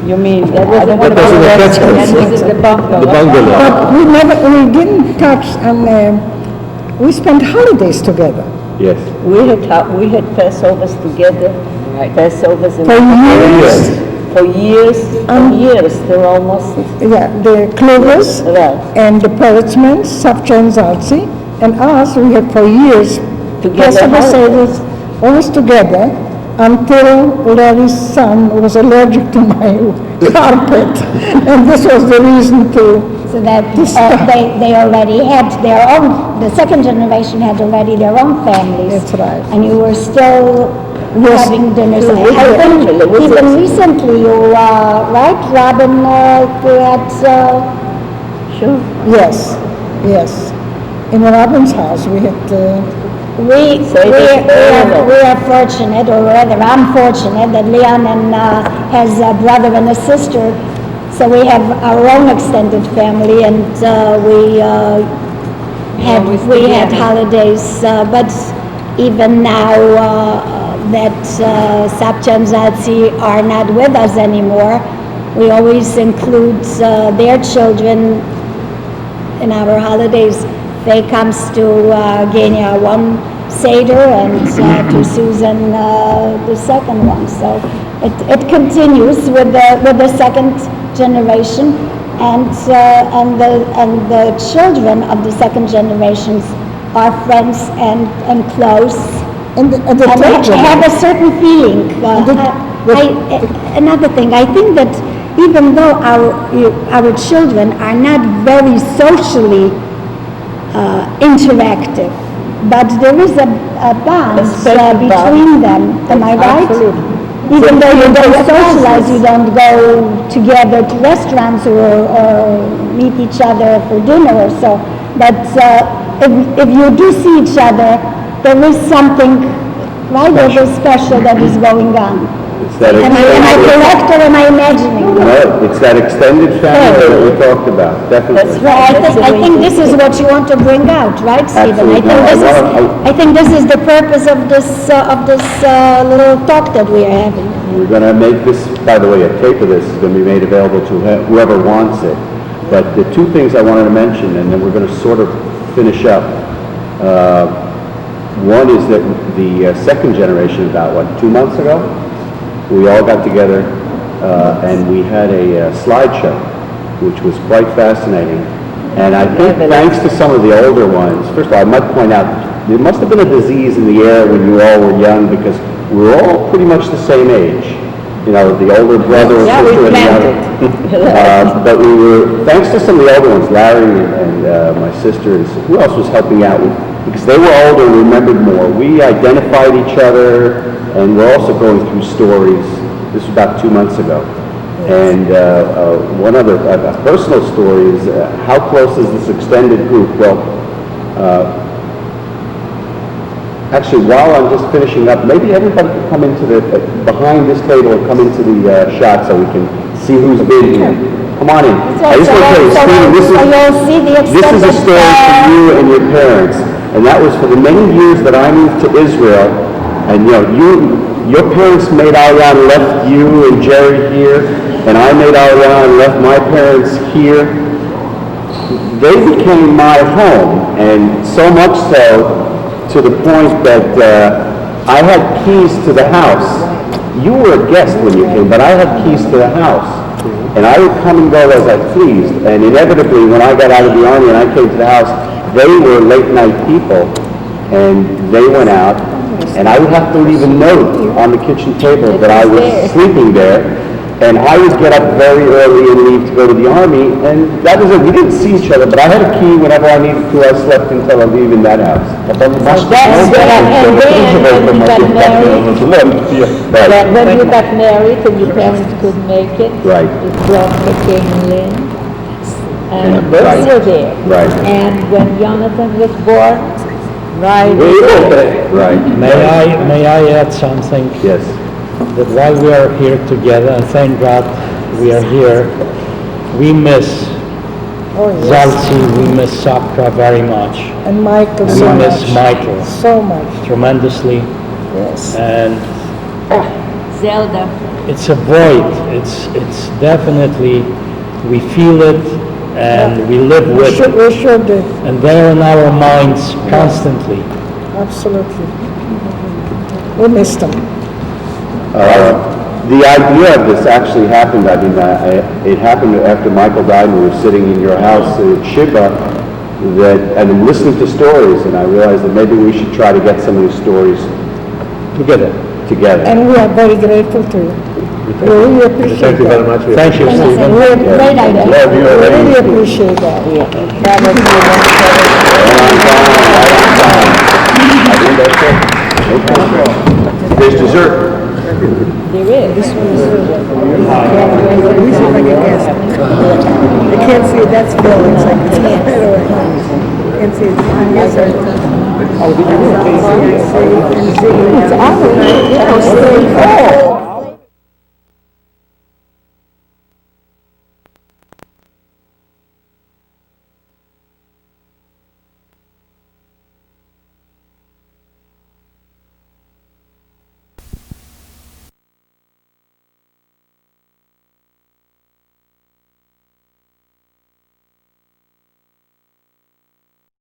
you mean, I don't want to was in the Catskills. That was in the bungalow. The bungalow. But we didn't touch, and we spent holidays together. Yes. We had Passovers together, Passovers in For years. for years, they're almost, Yeah, the Clovers right, and the Peritsmans, Sapcha and Zalzi, and us, we had for years, Together Passover holidays. service, always together, until Larry's son was allergic to my carpet. And this was the reason to, So that they already had their own, the second generation had already their own families. That's right. And you were still having dinners. I think even recently you, right, Robin, you had, sure. yes, yes. In Robin's house, we had, we are fortunate, or rather I'm fortunate, that Leon has a brother and a sister. So we have our own extended family, and we had holidays. But even now that Sapcha and Zatsi are not with us anymore, we always include their children in our holidays. Faye comes to Genia one Seder, and to Susan the second one. So it continues with the second generation, and the children of the second generations are friends and close, and the and third have a certain feeling. Another thing, I think that even though our children are not very socially interactive, but there is a bond between them. Am I right? Absolutely. Even though you don't socialize, you don't go together to restaurants or meet each other for dinner or so. But if you do see each other, there is something rather special that is going on. It's that Am I correct, or am I imagining? No, it's that extended family that we talked about, definitely. That's right. I think this is what you want to bring out, right, Stephen? I think this is the purpose of this little talk that we are having. We're going to make this, by the way, a tape of this is going to be made available to whoever wants it. But the two things I wanted to mention, and then we're going to sort of finish up. One is that the second generation, about 2 months ago, we all got together and we had a slideshow, which was quite fascinating. And I think thanks to some of the older ones, first of all, I might point out, there must have been a disease in the air when you all were young, because we were all pretty much the same age. You know, the older brother or sister and the other. But we were, thanks to some of the older ones, Larry and my sister, and who else was helping out? Because they were older and remembered more. We identified each other, and we're also going through stories. This was about 2 months ago. And one other a personal story is how close is this extended group? Well, actually, while I'm just finishing up, maybe everybody could come into the, behind this table, and come into the shot so we can see who's been here. Come on in. I just want to tell you, Stephen, this is a story for you and your parents. And that was for the many years that I moved to Israel. And your parents made Aliyah and left you and Jerry here, and I made Aliyah and left my parents here. They became my home, and so much so to the point that I had keys to the house. You were a guest when you came, but I had keys to the house. And I would come and go as I pleased. And inevitably, when I got out of the Army and I came to the house, they were late night people, and they went out, and I would have to leave a note on the kitchen table that I was sleeping there. And I would get up very early and leave to go to the Army, and that was it. We didn't see each other, but I had a key whenever I needed to. I slept until I leave in that house. And then, when you got married and your parents couldn't make it, Right. you brought Mickey and Lynn, and they Right. were there. Right. And when Jonathan was born, right, Right. May I add something? Yes. That while we are here together, and thank God we are here, we miss Zalzi, we miss Sapra very much. And Michael We so miss much. Michael So much, tremendously, yes. and Zelda. it's a void. It's definitely, we feel it and we live with it. We sure did, And they're in our minds constantly. absolutely. We missed them. The idea of this actually happened, it happened after Michael died, and we were sitting in your house at Shiva, and I'm listening to stories, and I realized that maybe we should try to get some of these stories together. And we are very grateful to you. We really appreciate that. Thank you very much. Thank you, Stephen. Great idea. We really appreciate that. There's dessert. There is. Let me see if I can guess. I can't see it, that's Bill, it's like, it's right away. Can't see it. Yes, sir. Oh, did you? It's on,